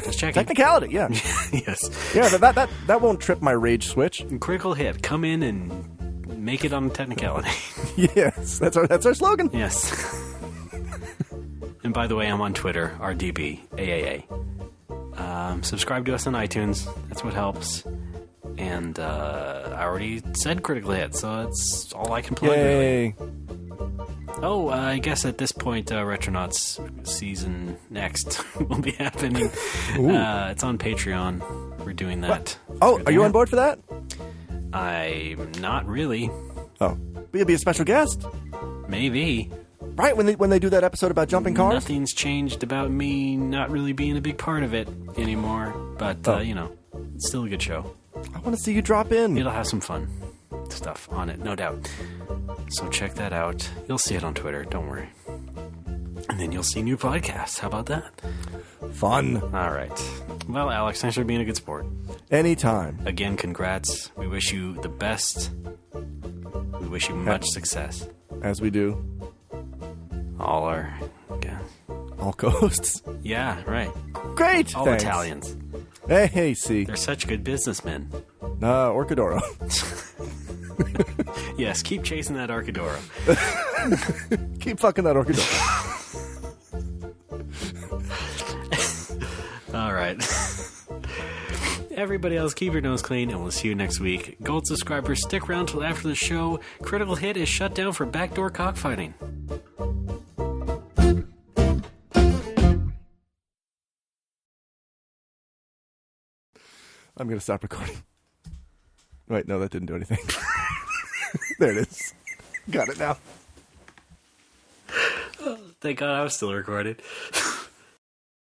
Just checking. Technicality, yeah. Yes. Yeah, that won't trip my rage switch. Critical Hit. Come in and Make it on a technicality. Yes, that's our slogan. Yes. And by the way, I'm on Twitter, RDB, AAA. Subscribe to us on iTunes. That's what helps. And I already said critical hit, so that's all I can plug, really. Oh, I guess at this point, Retronauts season next will be happening. It's on Patreon. We're doing that. What? Oh, are you on board for that? I'm not really. Oh, but you'll be a special guest. Maybe. Right, when they do that episode about jumping cars? Nothing's changed about me not really being a big part of it anymore. But, it's still a good show. I want to see you drop in. It'll have some fun stuff on it, no doubt. So check that out. You'll see it on Twitter, don't worry. And then you'll see new podcasts. How about that? Fun. All right. Well, Alex, thanks for being a good sport. Anytime. Again, congrats. We wish you the best. We wish you much success. As we do. All our all coasts. Yeah, right. Great. All thanks. Italians. Hey, see. They're such good businessmen. Orcadoro. Yes, keep chasing that Arcadoro. Keep fucking that Orcadoro. All right. Everybody else, keep your nose clean, and we'll see you next week. Gold subscribers, stick around till after the show. Critical Hit is shut down for backdoor cockfighting. I'm going to stop recording. Wait, no, that didn't do anything. There it is. Got it now. Thank God I was still recording.